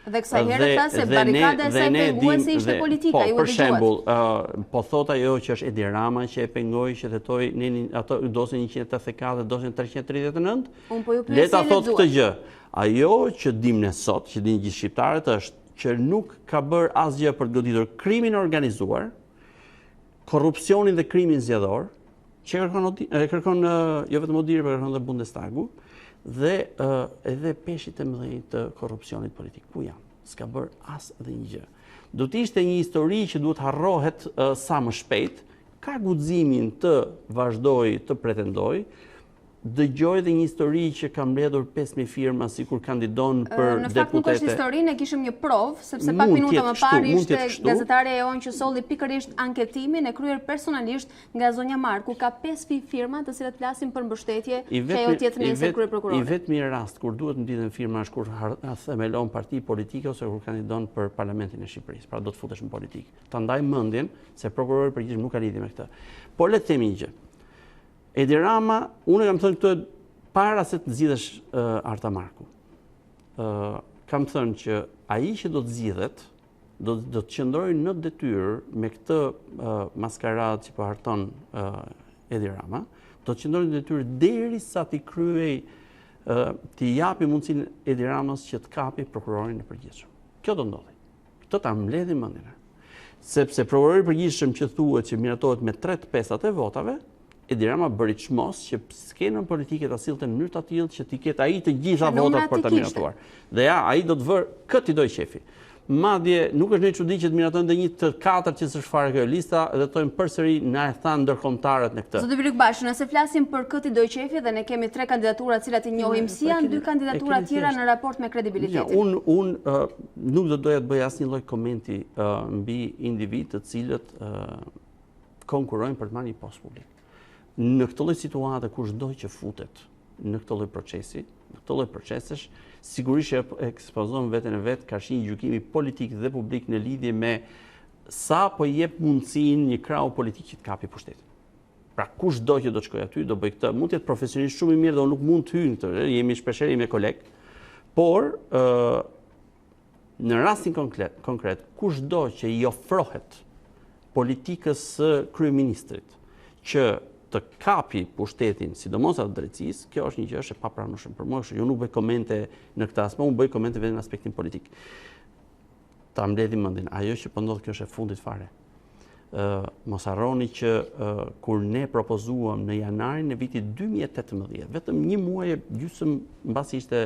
Dhe kësaj herë tha se barikada e saj penguesi ishte politika, ju e dëgjuat. Për shembull, po thot ajo që është Edi Rama që e pengoi që tetoi ato dosin 184 dhe dosin 339. Le ta thot këtë gjë. Ajo që dim ne sot, që din gjithë shqiptarët, është që nuk ka bërë asgjë për të goditur krimin organizuar, korrupsionin dhe krimin zgjedhor, që kërkon jo vetëm Odiri, por kërkon dhe Bundestagu, dhe edhe peshit e mëdhenj të korrupsionit politik. Ku janë? S'ka bërë as dhe një gjë. Do të ishte një histori që duhet harrohet sa më shpejt, ka guximin të vazhdoj të pretendoj, dëgjoj dhe një histori që ka mbledhur 5.000 firma sikur kandidon për deputete. Në fakt nuk është histori, ne kishim një provë, sepse pak minuta më parë ishte gazetarja e ON që solli pikërisht anketimin e kryer personalisht nga zonja Marku. Ka 5.000 firma të cilat flasin për mbështetje që ajo të jetë nesër kryeprokurore. I vetmi rast kur duhet mbledhen firma është kur themelon parti politike ose kur kandidon për parlamentin e Shqipërisë. Pra do të futesh në politikë. Ta ndaj mendjen se prokurori i përgjithshëm nuk ka lidhje me këtë. Por le të themi një gjë. Edi Rama, unë kam thënë këtë para se të zgjidhesh Arta Marku. Kam thënë që ai që do të zgjidhet, do të qëndrojë në detyrë me këtë maskaradë që po harton Edi Rama, do të qëndrojë në detyrë derisa t'i kryej, t'i japi mundësinë Edi Ramës që të kapi prokurorin e përgjithshëm. Kjo do ndodhi. Këtë ta mbledhim mendjen. Sepse prokurori i përgjithshëm që thuhet që miratohet me 3/5 e votave, Edi Rama bëri çmos që skenën politike ta sillte në mënyrë të tillë që t'i ketë ai të gjitha votat për ta miratuar. Dhe ja, ai do të vër këtë i doj qefi. madje nuk është një çudi që të miratojnë dhe një të katërt që s'është fare kjo lista dhe thonë përsëri na e thanë ndërkombëtarët në këtë. Zoti Bylik-Bash, nëse flasim për këtë do qefi dhe ne kemi 3 kandidatura të cilat I njohim, si janë 2 kandidatura tjera në raport me kredibilitetin? Unë nuk do doja të bëj asnjë lloj komenti mbi individ të cilët konkurrojnë për të marrë një post publik. Në këtë lloj situate kushdo që futet në këtë lloj procesi, në këtë lloj procesesh, sigurisht e ekspozon veten e vet ka një gjykimi politik dhe publik në lidhje me sa po jep mundësinë një krau politik që të kapi pushtetin. Pra kushdo që do të shkojë aty do bëj këtë, mund të jetë profesionist shumë I mirë dhe unë nuk mund të hyj në këtë, jemi shpeshherë me koleg, por në rastin konkret, kushdo që I ofrohet politikës së kryeministrit që të kapi pushtetin, sidomos atë drejtësisë, kjo është një gjë e papranueshme për mua, kështu nuk bëj komente në këtë aspekt, unë bëj komente vetëm në aspektin politik. Ta mbledhim mendin, ajo që po ndodh kjo është e fundit fare. Mos harroni që kur ne propozuam në janarin e vitit 2018, vetëm një muaj e gjysmë mbasi ishte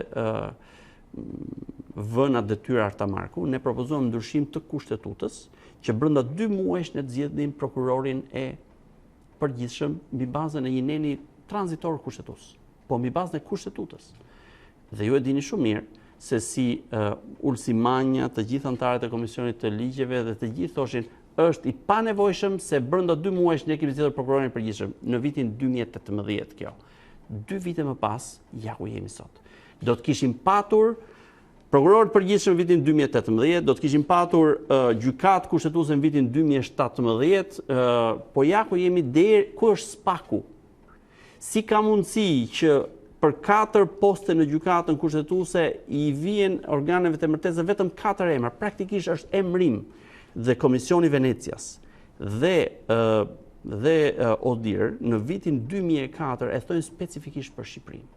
vëna detyrar ta marku, ne propozuam ndryshim të kushtetutës që brenda 2 muajsh ne të zgjedhnim prokurorin e përgjithshëm mbi bazën e një neni tranzitor kushtetues, po mbi bazën e kushtetutës. Dhe ju e dini shumë mirë se si Ulsi Manja, të gjithë anëtarët e Komisionit të Ligjeve dhe të gjithë thoshin është I panevojshëm se brenda 2 muajsh ne kemi zgjedhur prokurorin e përgjithshëm në vitin 2018 kjo. 2 vite më pas, ja ku jemi sot. Do të kishim patur prokuror përgjithshëm në vitin 2018, do të kishim patur gjykat kushtetuese në vitin 2017, po ja ku jemi deri ku është spaku. Si ka mundësi që për 4 poste në gjykatën kushtetuese I vjen organeve të martesave vetëm 4 emra, praktikisht është emrim dhe Komisioni Venecias dhe ODIR në vitin 2004 e thojnë specifikisht për Shqipërinë.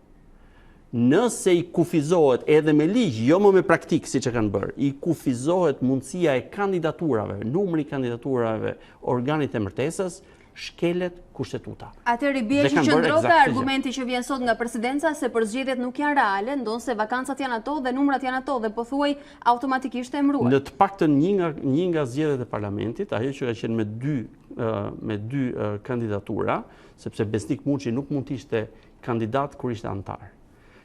Nëse I kufizohet edhe me ligj, jo më me praktik siç e kanë bërë, I kufizohet mundësia e kandidaturave, numri I kandidaturave organit të martesës, shkelet kushtetuta. Atëherë bie që qëndrope argumenti që vjen sot nga presidenca se për zgjedhjet nuk janë reale, ndonse vakancat janë ato dhe numrat janë ato dhe po thuaj automatikisht e emëruar. Në të paktën një nga zgjedhjet e parlamentit, ajo që ka qenë me dy kandidatura, sepse Besnik Muçi nuk mund të ishte kandidat kur ishte antar.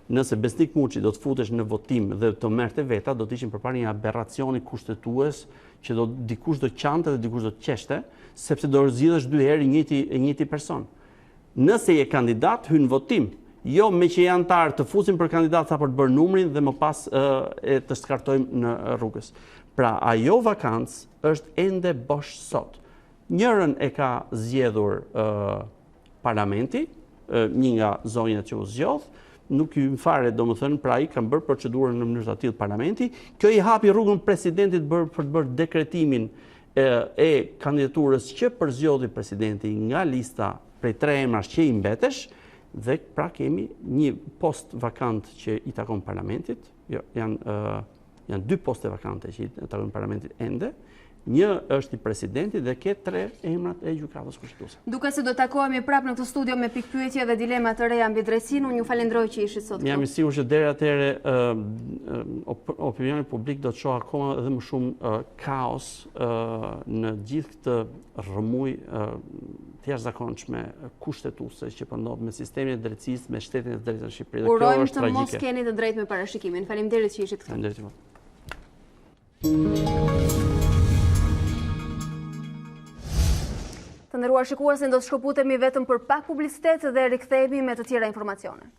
Nëse Besnik Muçi do të futesh në votim dhe të merrte veta, do të ishin përpara një aberracioni kushtetues që dikush do qante dhe dikush do të qeshte, sepse do zgjidhesh 2 herë I njëjti person. Nëse je kandidat, hyn votim. Jo me që je antar të fusim për kandidat sa për të bërë numrin dhe më pas e të skartojmë në rrugës. Pra ajo vakancë është ende bosh sot. Njërën e ka zgjedhur parlamenti, një nga zonjat që u zgjodh, nuk ju fare, domethënë, pra I kanë bërë procedurën në mënyrë të tillë parlamenti. Kjo I hapi rrugën presidentit për të bërë dekretimin e kandidaturës që përzgjodhi presidenti nga lista prej 3 emrash që I mbetesh dhe pra kemi një post vakant që I takon parlamentit. Janë 2 poste vakante që I takon parlamentit ende. Një është I presidentit dhe ke 3 emrat e gjykatës kushtetuese. Duke se do takohemi prapë në këtë studio me pikpyetje dhe dilema të reja mbi drejtsinë, unë ju falenderoj që ishit sot këtu. Jam I sigurt që deri atëherë opinioni publik do të shohë akoma edhe më shumë kaos në gjithë këtë rrëmuj të jashtëzakonshme kushtetuese që po ndodh me sistemin e drejtësisë, me shtetin e drejtë në Shqipëri. Dhe kjo është tragjike. Urojmë të mos keni të drejtë me parashikimin. Faleminderit që ishit këtu. Faleminderit. Të nderuar shikues, do të shkëputemi vetëm për pak publicitet dhe rikthehemi me të tjera informacione.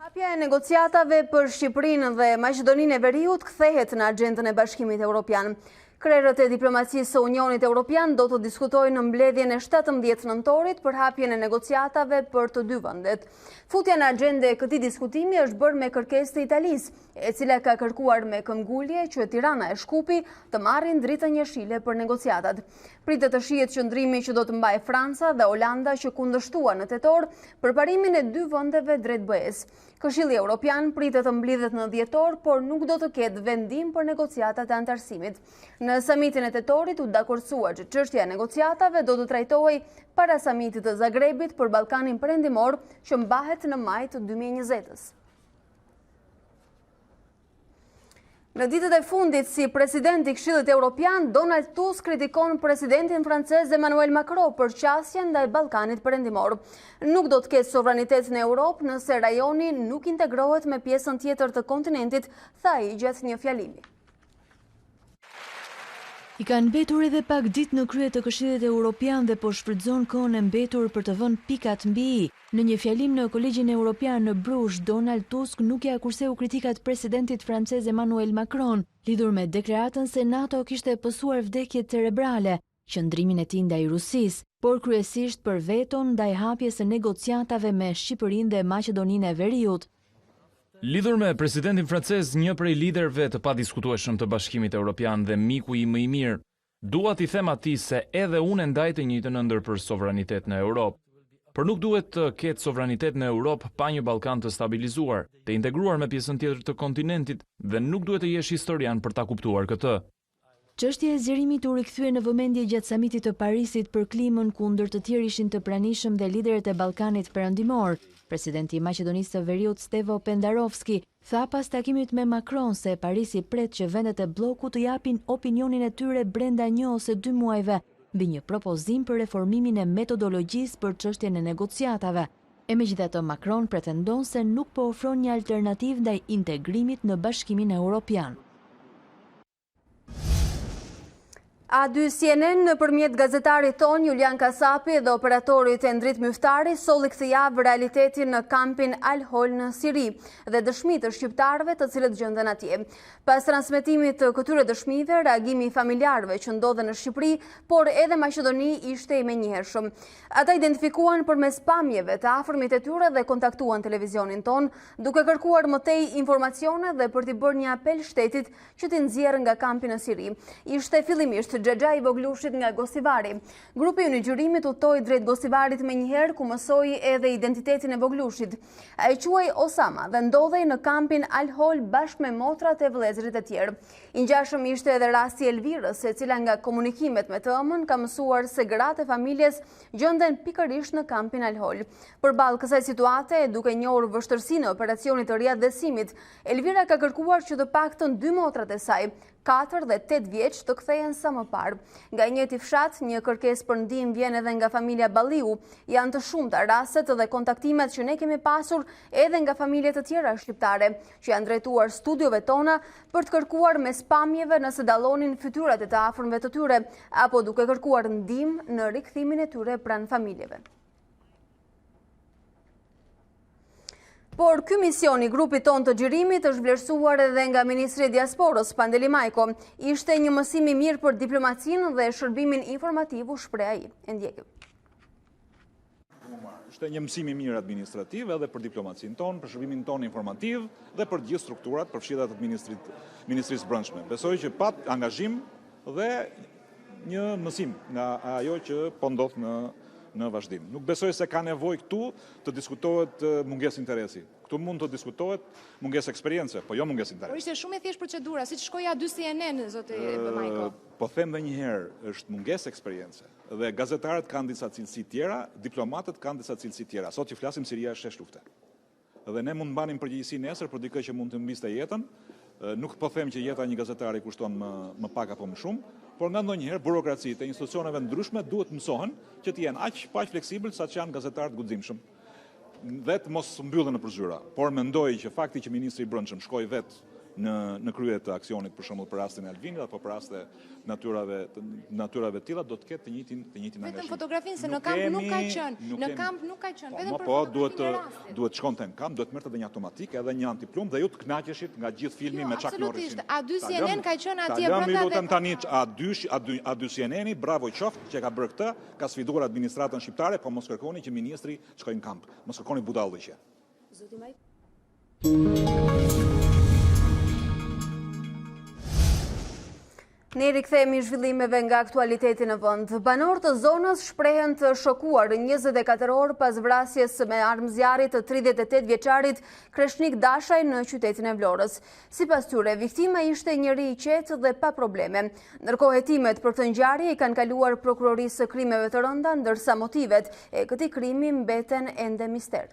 Hapja e negociatave për Shqipërinë dhe Maqedoninë e Veriut kthehet në agjendën e Bashkimit Evropian. Krerët e diplomacisë së Unionit Evropian do të diskutojnë në mbledhjen e 17 nëntorit për hapjen e negociatave për të 2 vendet. Futja në agjende e këtij diskutimi është bërë me kërkesë të Italisë, e cila ka kërkuar me këmbgulje që Tirana e Shkupi të marrin dritën jeshile për negociatat. Pritet të shihet qëndrimi që do të mbajë Franca dhe Olanda që kundërshtuan në tetor përparimin e 2 vendeve drejt BE-s. Këshilli Evropian pritet të mblidhet në dhjetor, por nuk do të ketë vendim për negociatat e antarësimit. Në samitin e tetorit u dakordsuar që çështja e negociatave do të trajtohej para samitit të Zagrebit për Ballkanin Perëndimor që mbahet në maj të 2020-s. Në ditët e fundit, si presidenti i Këshillit Evropian, Donald Tusk kritikon presidentin francez Emmanuel Macron për qasjen ndaj Ballkanit Perëndimor. Nuk do të ketë sovranitet në Europë nëse rajoni nuk integrohet me pjesën tjetër të kontinentit, tha ai gjatë një fjalimi. I ka mbetur edhe pak ditë në krye të Këshillit Evropian dhe po shfrytëzon kohën e mbetur për të vënë pikat mbi i. Në një fjalim në Kolegjin Evropian në Brush, Donald Tusk nuk ja kurseu kritikat presidentit francez Emmanuel Macron, lidhur me deklaratën se NATO kishte pësuar vdekje cerebrale, qëndrimin e tij ndaj Rusisë, por kryesisht për veton ndaj hapjes së negociatave me Shqipërinë dhe Maqedoninë e Veriut. Lidhur me presidentin francez, një prej liderëve të padiskutueshëm të Bashkimit Evropian dhe miku i më i mirë, dua t'i them atij se edhe unë ndaj të njëjtën ëndër për sovranitet në Europë. Por nuk duhet të ketë sovranitet në Europë pa një Ballkan të stabilizuar, të integruar me pjesën tjetër të kontinentit dhe nuk duhet të jesh historian për ta kuptuar këtë. Çështja e zgjerimit u rikthye në vëmendje gjatë samitit të Parisit për klimën kundër të tjerë ishin të pranishëm dhe liderët e Ballkanit Perëndimor. Presidenti i Maqedonisë së Veriut Stevo Pendarovski tha pas takimit me Macron se Parisi pret që vendet e bllokut të japin opinionin e tyre brenda 1 ose 2 muajve mbi një propozim për reformimin e metodologjisë për çështjen e negociatave. E megjithatë, Macron pretendon se nuk po ofron një alternativë ndaj integrimit në Bashkimin Evropian. A2 CNN nëpërmjet gazetarit ton Julian Kasapi dhe operatorit Endrit Myftari solli këtë javë realitetin në kampin Al-Hol në Siri dhe dëshmitë të shqiptarëve të cilët gjenden atje. Pas transmetimit të këtyre dëshmive, reagimi i familjarëve që ndodhen në Shqipëri, por edhe Maqedoni ishte i menjëhershëm. Ata identifikuan përmes pamjeve të afërmit e tyre dhe kontaktuan televizionin ton, duke kërkuar më tej informacione dhe për t'i bërë një apel shtetit që t'i nxjerrë nga kampi në Siri. Ishte fillimisht Xhaxha i Voglushit nga Gosivari. Grupi i menaxherimit udhtoi drejt Gosivarit menjëherë ku mësoi edhe identitetin e Voglushit. Ai quhej Osama dhe ndodhej në kampin Al-Hol bashkë me motrat e vëllezërit e tjerë. I ngjashëm ishte edhe rasti i Elvirës, e cila nga komunikimet me të ëmën ka mësuar se gratë e familjes gjenden pikërisht në kampin Al-Hol. Përballë kësaj situate, duke njohur vështirësinë e operacionit të riadhesimit, Elvira ka kërkuar që të paktën 2 motrat e saj, 4 dhe 8 vjeç të kthehen sa më parë. Nga i njëjti fshat, një kërkesë për ndihmë vjen edhe nga familja Balliu. Janë të shumta rastet dhe kontaktimet që ne kemi pasur edhe nga familje të tjera shqiptare, që janë drejtuar studiove tona për të kërkuar me spamjeve nëse dallonin fytyrat e të afërmve të tyre, apo duke kërkuar ndihmë në rikthimin e tyre pranë familjeve. Por ky mision i grupit ton të xhirimit është vlerësuar edhe nga Ministri i Diasporës, Pandeli Majko. Ishte një mësim i mirë për diplomacinë dhe shërbimin informativ, u shpreh ai. E ndjekim. Ishte një mësim i mirë administrativ edhe për diplomacinë tonë, për shërbimin tonë informativ dhe për gjithë strukturat, përfshirë të Ministrisë Brendshme. Besoj që pat angazhim dhe një mësim nga ajo që po ndodh në vazhdim. Nuk besoj se ka nevojë këtu të diskutohet mungesë interesi. Këtu mund të diskutohet mungesë eksperience, po jo mungesë interesi. Por ishte shumë e thjeshtë procedura, siç shkoi A2 CNN, zoti Majko. Po them edhe një herë, është mungesë eksperience. Dhe gazetarët kanë disa cilësi tjera, diplomatët kanë disa cilësi tjera. Sot që flasim, Siria është shesh lufte. Dhe ne mund mbanim përgjegjësi nesër për dikë që mund të mbiste jetën. Nuk po them që jeta një gazetari kushton më pak apo më shumë, por nga ndonjëherë burokracitë e institucioneve ndryshme duhet mësohen që të jenë aq fleksibël sa që janë gazetarë të guximshëm dhe të mos mbyllen në përzyra. Por mendoj që fakti që ministri i Brendshëm shkoi vetë në krye të aksionit për shembull për rastin e Alvinit apo për raste natyrave të tilla do të ketë të njëjtin angazhim. Vetëm fotografinë se në kamp nuk ka qenë. Në kamp nuk ka qenë, vetëm për po duhet shkonte në kamp, duhet merrte edhe një automatik, edhe një antiplum dhe ju të kënaqeshit nga gjithë filmi me Chuck Norrisin. A2 CNN ka qenë atje brenda. Ta lutem tani A2 CNN, bravo qoftë që ka bërë këtë, ka sfiduar administratën shqiptare, po mos kërkoni që ministri të shkojë në kamp. Mos kërkoni budallëqe. Zoti Maj. Ne rikthehemi zhvillimeve nga aktualiteti në vend. Banorët e zonës shprehen të shokuar 24 orë pas vrasjes me armë zjarri të 38 vjeçarit Kreshnik Dashaj në qytetin e Vlorës. Sipas tyre, viktima ishte njëri i qetë dhe pa probleme. Ndërkohë hetimet për këtë ngjarje i kanë kaluar prokurorisë së krimeve të rënda, ndërsa motivet e këtij krimi mbeten ende mister.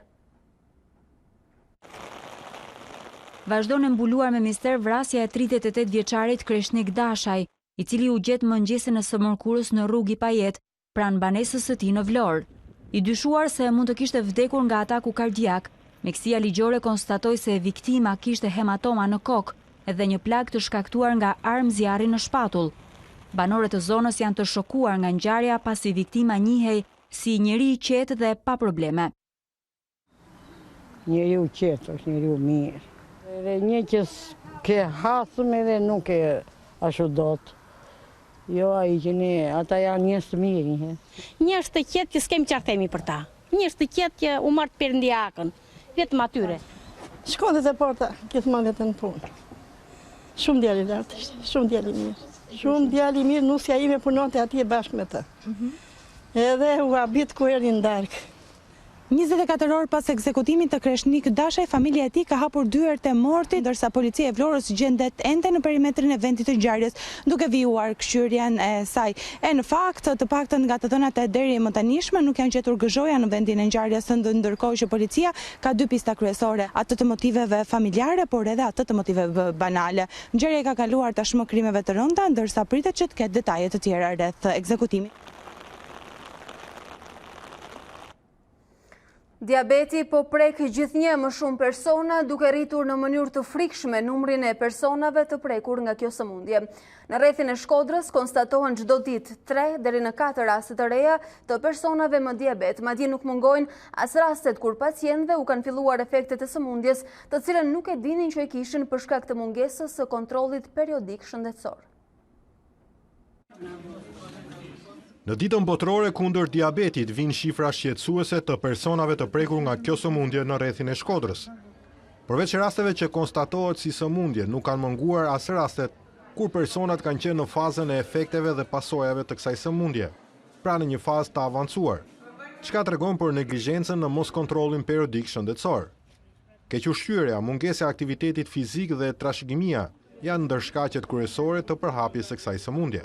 Vazhdon e mbuluar me mister vrasja e 38 vjeçarit Kreshnik Dashaj, i cili u gjet mëngjesin e së mërkurës në rrugë i Pajet, pranë banesës së tij në Vlorë. I dyshuar se mund të kishte vdekur nga ataku kardiak, mjekësia ligjore konstatoi se viktima kishte hematoma në kokë dhe një plagë të shkaktuar nga armë zjarri në shpatull. Banorët e zonës janë të shokuar nga ngjarja pasi viktima njihej si njeri i qetë dhe pa probleme. Njeriu qetë, është njeriu mirë. Edhe një që ke hasëm edhe nuk e ashtu dot. Jo, ai që ata janë njerëz të mirë. Njerëz të qetë që s'kem çfarë themi për ta. Njerëz të qetë që u marr perëndiakën, vetëm atyre. Shkondet e porta, gjithmonë vetëm në punë. Shumë djalë i lartë ishte, shumë djalë i mirë. Shumë djalë i mirë, nusja ime punonte atje bashkë me të. Edhe u habit ku erdhi në darkë. 24 orë pas ekzekutimit të Kreshnik Dashaj, familja e tij ka hapur dyert e mortit, ndërsa policia e Vlorës gjendet ende në perimetrin e vendit të ngjarjes, duke vijuar këshyrjen e saj. E në fakt, të paktën nga të dhënat e deri më tanishme nuk janë gjetur gëzhoja në vendin e ngjarjes, ndërkohë që policia ka dy pista kryesore, atë të motiveve familjare, por edhe atë të motiveve banale. Ngjarja ka kaluar tashmë krimeve të rënda, ndërsa pritet që të ketë detaje të tjera rreth ekzekutimit. Diabeti po prek gjithnjë më shumë persona, duke rritur në mënyrë të frikshme numrin e personave të prekur nga kjo sëmundje. Në rrethin e Shkodrës konstatohen çdo ditë 3 deri në 4 raste të reja të personave me diabet. Madje nuk mungojnë as rastet kur pacientëve u kanë filluar efektet e sëmundjes, të cilën nuk e dinin që e kishin për shkak të mungesës së kontrollit periodik shëndetësor. Në ditën botërore kundër diabetit vinë shifra shqetësuese të personave të prekur nga kjo sëmundje në rrethin e Shkodrës. Përveç rasteve që konstatohet si sëmundje, nuk kanë munguar as rastet kur personat kanë qenë në fazën e efekteve dhe pasojave të kësaj sëmundje, pra në një fazë të avancuar, çka tregon për neglizhencën në mos kontrollin periodik shëndetësor. Kequshqyrja, mungesa e aktivitetit fizik dhe trashëgimia janë ndër shkaqet kryesore të përhapjes së kësaj sëmundje.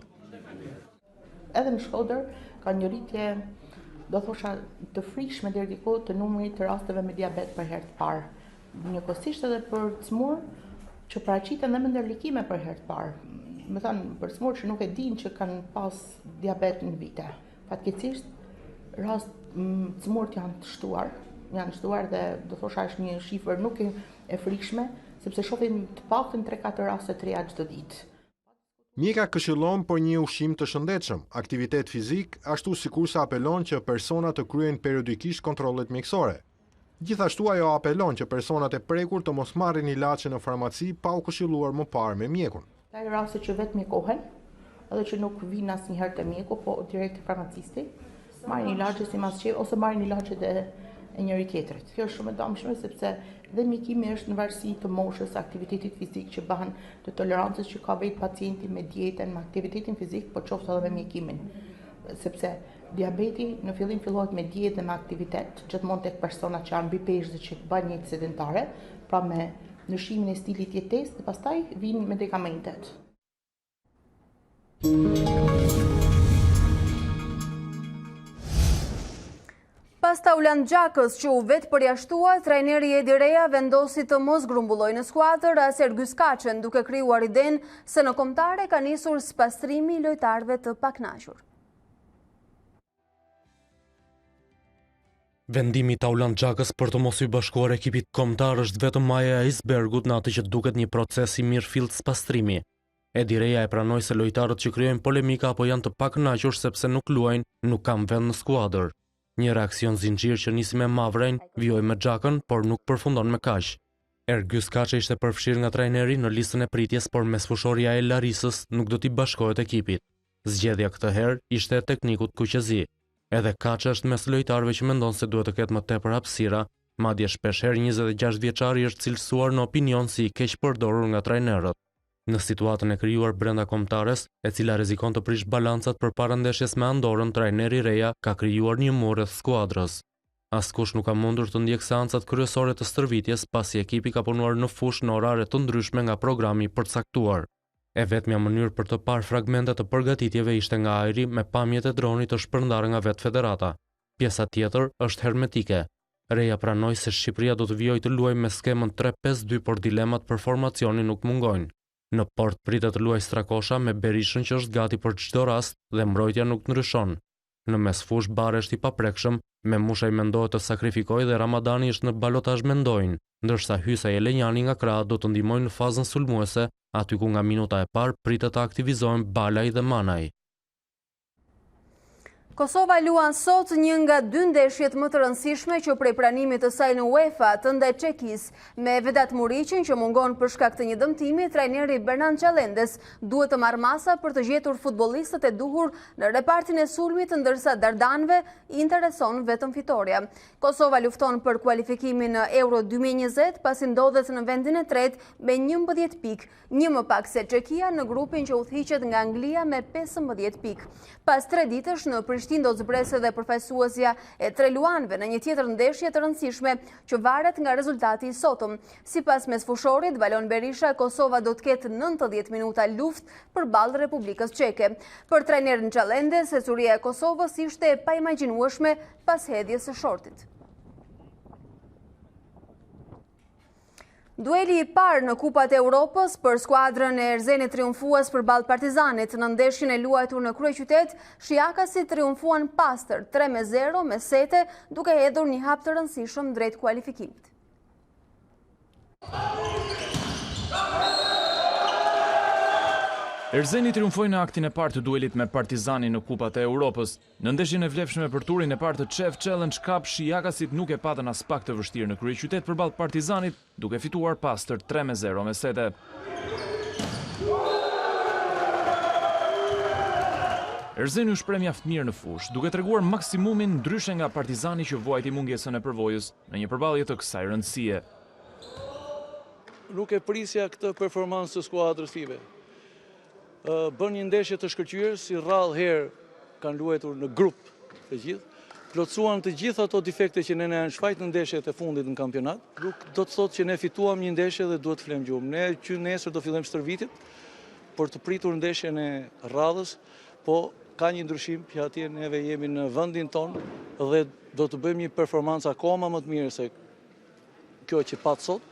Edhe në Shkodër ka një rritje, do thosha, të frikshme deri diku të numrit të rasteve me diabet për herë të parë. Njëkohësisht edhe për cmur që paraqiten dhe me ndërlikime për herë të parë. Me thënë, për cmur që nuk e dinë që kanë pas diabet në vite. Fatkeqësisht, rast cmurt janë të shtuar dhe do thosha është një shifër nuk e frikshme, sepse shohim të paktën 3-4 raste të reja çdo ditë. Mjeka këshillon për një ushqim të shëndetshëm, aktivitet fizik, ashtu sikur se apelon që personat të kryejnë periodikisht kontrollet mjekësore. Gjithashtu ajo apelon që personat e prekur të mos marrin ilaçe në farmaci pa u këshilluar më parë me mjekun. Ka raste që vetë mjekohen, edhe që nuk vinë asnjëherë te mjeku, po direkt te farmacisti, marrin ilaçe si masçe ose marrin ilaçet e njëri tjetrit. Kjo është shumë e dëmshme sepse dhe mjekimi është në varësi të moshës, aktivitetit fizik që bëhen, të tolerancës që ka vetë pacienti me dietën, me aktivitetin fizik, po qoftë edhe me mjekimin. Sepse diabeti në fillim fillohet me dietë dhe me aktivitet, gjithmonë tek persona që janë mbi peshë dhe që bëjnë jetë sedentare, pra me ndryshimin e stilit jetesë dhe pastaj vinë medikamentet. Pas Taulant Gjakës që u vetë përjashtua, trajneri Edi Reja vendosi të mos grumbulloj në skuadër as Ergjys Kaçën, duke krijuar idenë se në kombëtare ka nisur spastrimi i lojtarëve të pakënaqur. Vendimi i Taulant Gjakës për të mos i bashkuar ekipit kombëtar është vetëm maja e icebergut në atë që duket një proces i mirëfillt spastrimi. Edi Reja e pranoi se lojtarët që krijojnë polemika apo janë të pakënaqur sepse nuk luajnë, nuk kanë vend në skuadër. Një reakcion zinxhir që nisi me Mavrejn, vijoi me Xhakën, por nuk përfundon me kaq. Ergjys Kaçë ishte përfshirë nga trajneri në listën e pritjes, por mesfushorja e Larisës nuk do t'i bashkohet ekipit. Zgjedhja këtë herë ishte e teknikut Kuqezi. Edhe Kaçë është mes lojtarëve që mendon se duhet të ketë më tepër hapësira, madje shpeshherë 26 vjeçari është cilësuar në opinion si i keq përdorur nga trajnerët. Në situatën e krijuar brenda kombëtares, e cila rrezikon të prish balancat përpara ndeshjes me Andorrën, trajneri Reja ka krijuar një mur rreth skuadrës. Askush nuk ka mundur të ndjek seancat kryesore të stërvitjes pasi ekipi ka punuar në fushë në orare të ndryshme nga programi i përcaktuar. E vetmja mënyrë për të parë fragmente të përgatitjeve ishte nga ajri me pamjet e dronit të shpërndarë nga vetë federata. Pjesa tjetër është hermetike. Reja pranoi se Shqipëria do të vijojë të luajë me skemën 3-5-2, por dilemat për formacionin nuk mungojnë. Në port pritet të luajë Strakosha me Berishën që është gati për çdo rast dhe mbrojtja nuk ndryshon. Në mesfush Bare është i paprekshëm, Memushaj mendohet të sakrifikojë dhe Ramadani është në balotazh me Ndojnë, ndërsa Hysa e Lenjani nga krahët do të ndihmojnë në fazën sulmuese, aty ku nga minuta e parë pritet të aktivizohen Balaj dhe Manaj. Kosova luan sot një nga 2 ndeshjet më të rëndësishme që prej pranimit të saj në UEFA të ndaj Çekis, me Vedat Muriqin që mungon për shkak të një dëmtimi, trajneri Bernan Çalendes duhet të marrë masa për të gjetur futbollistët e duhur në repartin e sulmit, ndërsa Dardanëve i intereson vetëm fitoria. Kosova lufton për kualifikimin në Euro 2020 pasi ndodhet në vendin e tretë me 11 pikë, një më pak se Çekia në grupin që udhëhiqet nga Anglia me 15 pikë. Pas 3 ditësh në Prishtinë do të zbresë dhe përfaqësuesja e treluanëve në një tjetër ndeshje të rëndësishme që varet nga rezultati i sotëm. Sipas mesfushorit Valon Berisha, Kosova do të ketë 90 minuta luftë përballë Republikës Çeke. Për trajnerin Çalendes, securia e Kosovës ishte e paimagjinueshme pas hedhjes së shortit. Dueli i parë në Kupat e Europës për skuadrën e Erzenit triumfues përballë Partizanit në ndeshjen e luajtur në kryeqytet, shijakasit triumfuan pastër 3-0 me sete, duke hedhur një hap të rëndësishëm drejt kualifikimit. Erzeni triumfoi në aktin e parë të duelit me Partizanin në Kupat e Europës. Në ndeshjen e vlefshme për turin e parë të Chef Challenge Cup, shijakasit nuk e patën as pak të vështirë në kryeqytet përballë Partizanit, duke fituar pastër 3-0 me sete. Erzeni u shpreh mjaft mirë në fushë, duke treguar maksimumin ndryshe nga Partizani që vuajti mungesën e përvojës në një përballje të kësaj rëndësie. Nuk e prisja këtë performancë të skuadrës time. Bën një ndeshje të shkëlqyer, si rrallë herë kanë luajtur në grup të gjithë, plotësuan të gjitha ato defekte që ne shfaqit në ndeshjet e fundit në kampionat. Nuk do të thotë që ne fituam një ndeshje dhe duhet të flem gjumë. Ne që nesër do fillojmë stërvitit për të pritur ndeshjen e rradhës, po ka një ndryshim që atje neve jemi në vendin ton dhe do të bëjmë një performancë akoma më të mirë se kjo që pat sot.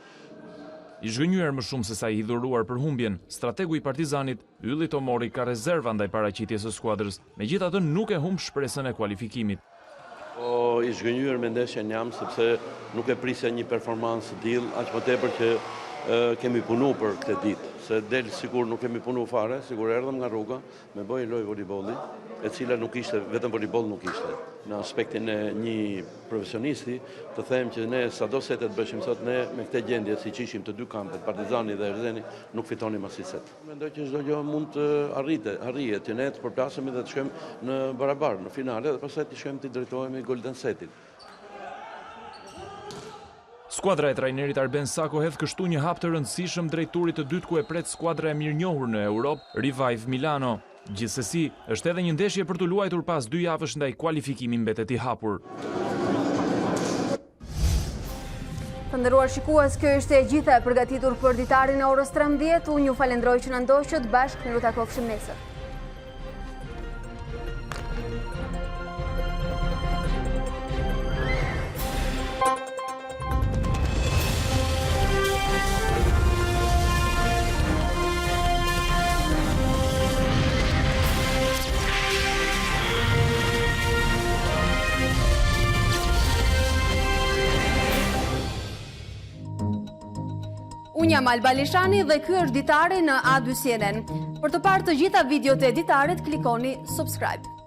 I zhgënjyer më shumë se sa i hidhuruar për humbjen, strategu i Partizanit, Ylli Tomori, ka rezerva ndaj paraqitjes së skuadrës, megjithatë nuk e humb shpresën e kualifikimit. I zhgënjyer me ndeshjen jam sepse nuk e prisja një performancë diell, aq më tepër që kemi punu për këtë ditë, se del sikur nuk kemi punu fare, sikur erdhëm nga rruga me bëj lojë voleybolli, e cila nuk ishte, vetëm voleyboll nuk ishte. Në aspektin e një profesionisti, të them që ne sado setet bëshim sot, ne me këtë gjendje si që ishim të 2 kampet, Partizani dhe Erzeni, nuk fitonim as i set. Mendoj që çdo gjë mund të arrihet, që ne të përplasemi dhe të shkojmë në barabar, në finale, dhe pastaj të shkojmë të drejtohemi Golden Setit. Skuadra e trajnerit Arben Sako hedh kështu një hap të rëndësishëm drejt turit të dytë ku e pret skuadra e mirënjohur në Europë, Revive Milano. Gjithsesi, është edhe një ndeshje për të luajtur pas 2 javësh ndaj kualifikimi mbetet i hapur. Të nderuar shikues, kjo ishte e gjitha e përgatitur për ditarin e orës 13. Unë ju falenderoj që na ndoqët, bashkë ne u takojmë nesër. Unë jam Alba Lishani dhe ky është Ditari në A2 CNN. Për të parë të gjitha videot e Ditarit, klikoni subscribe.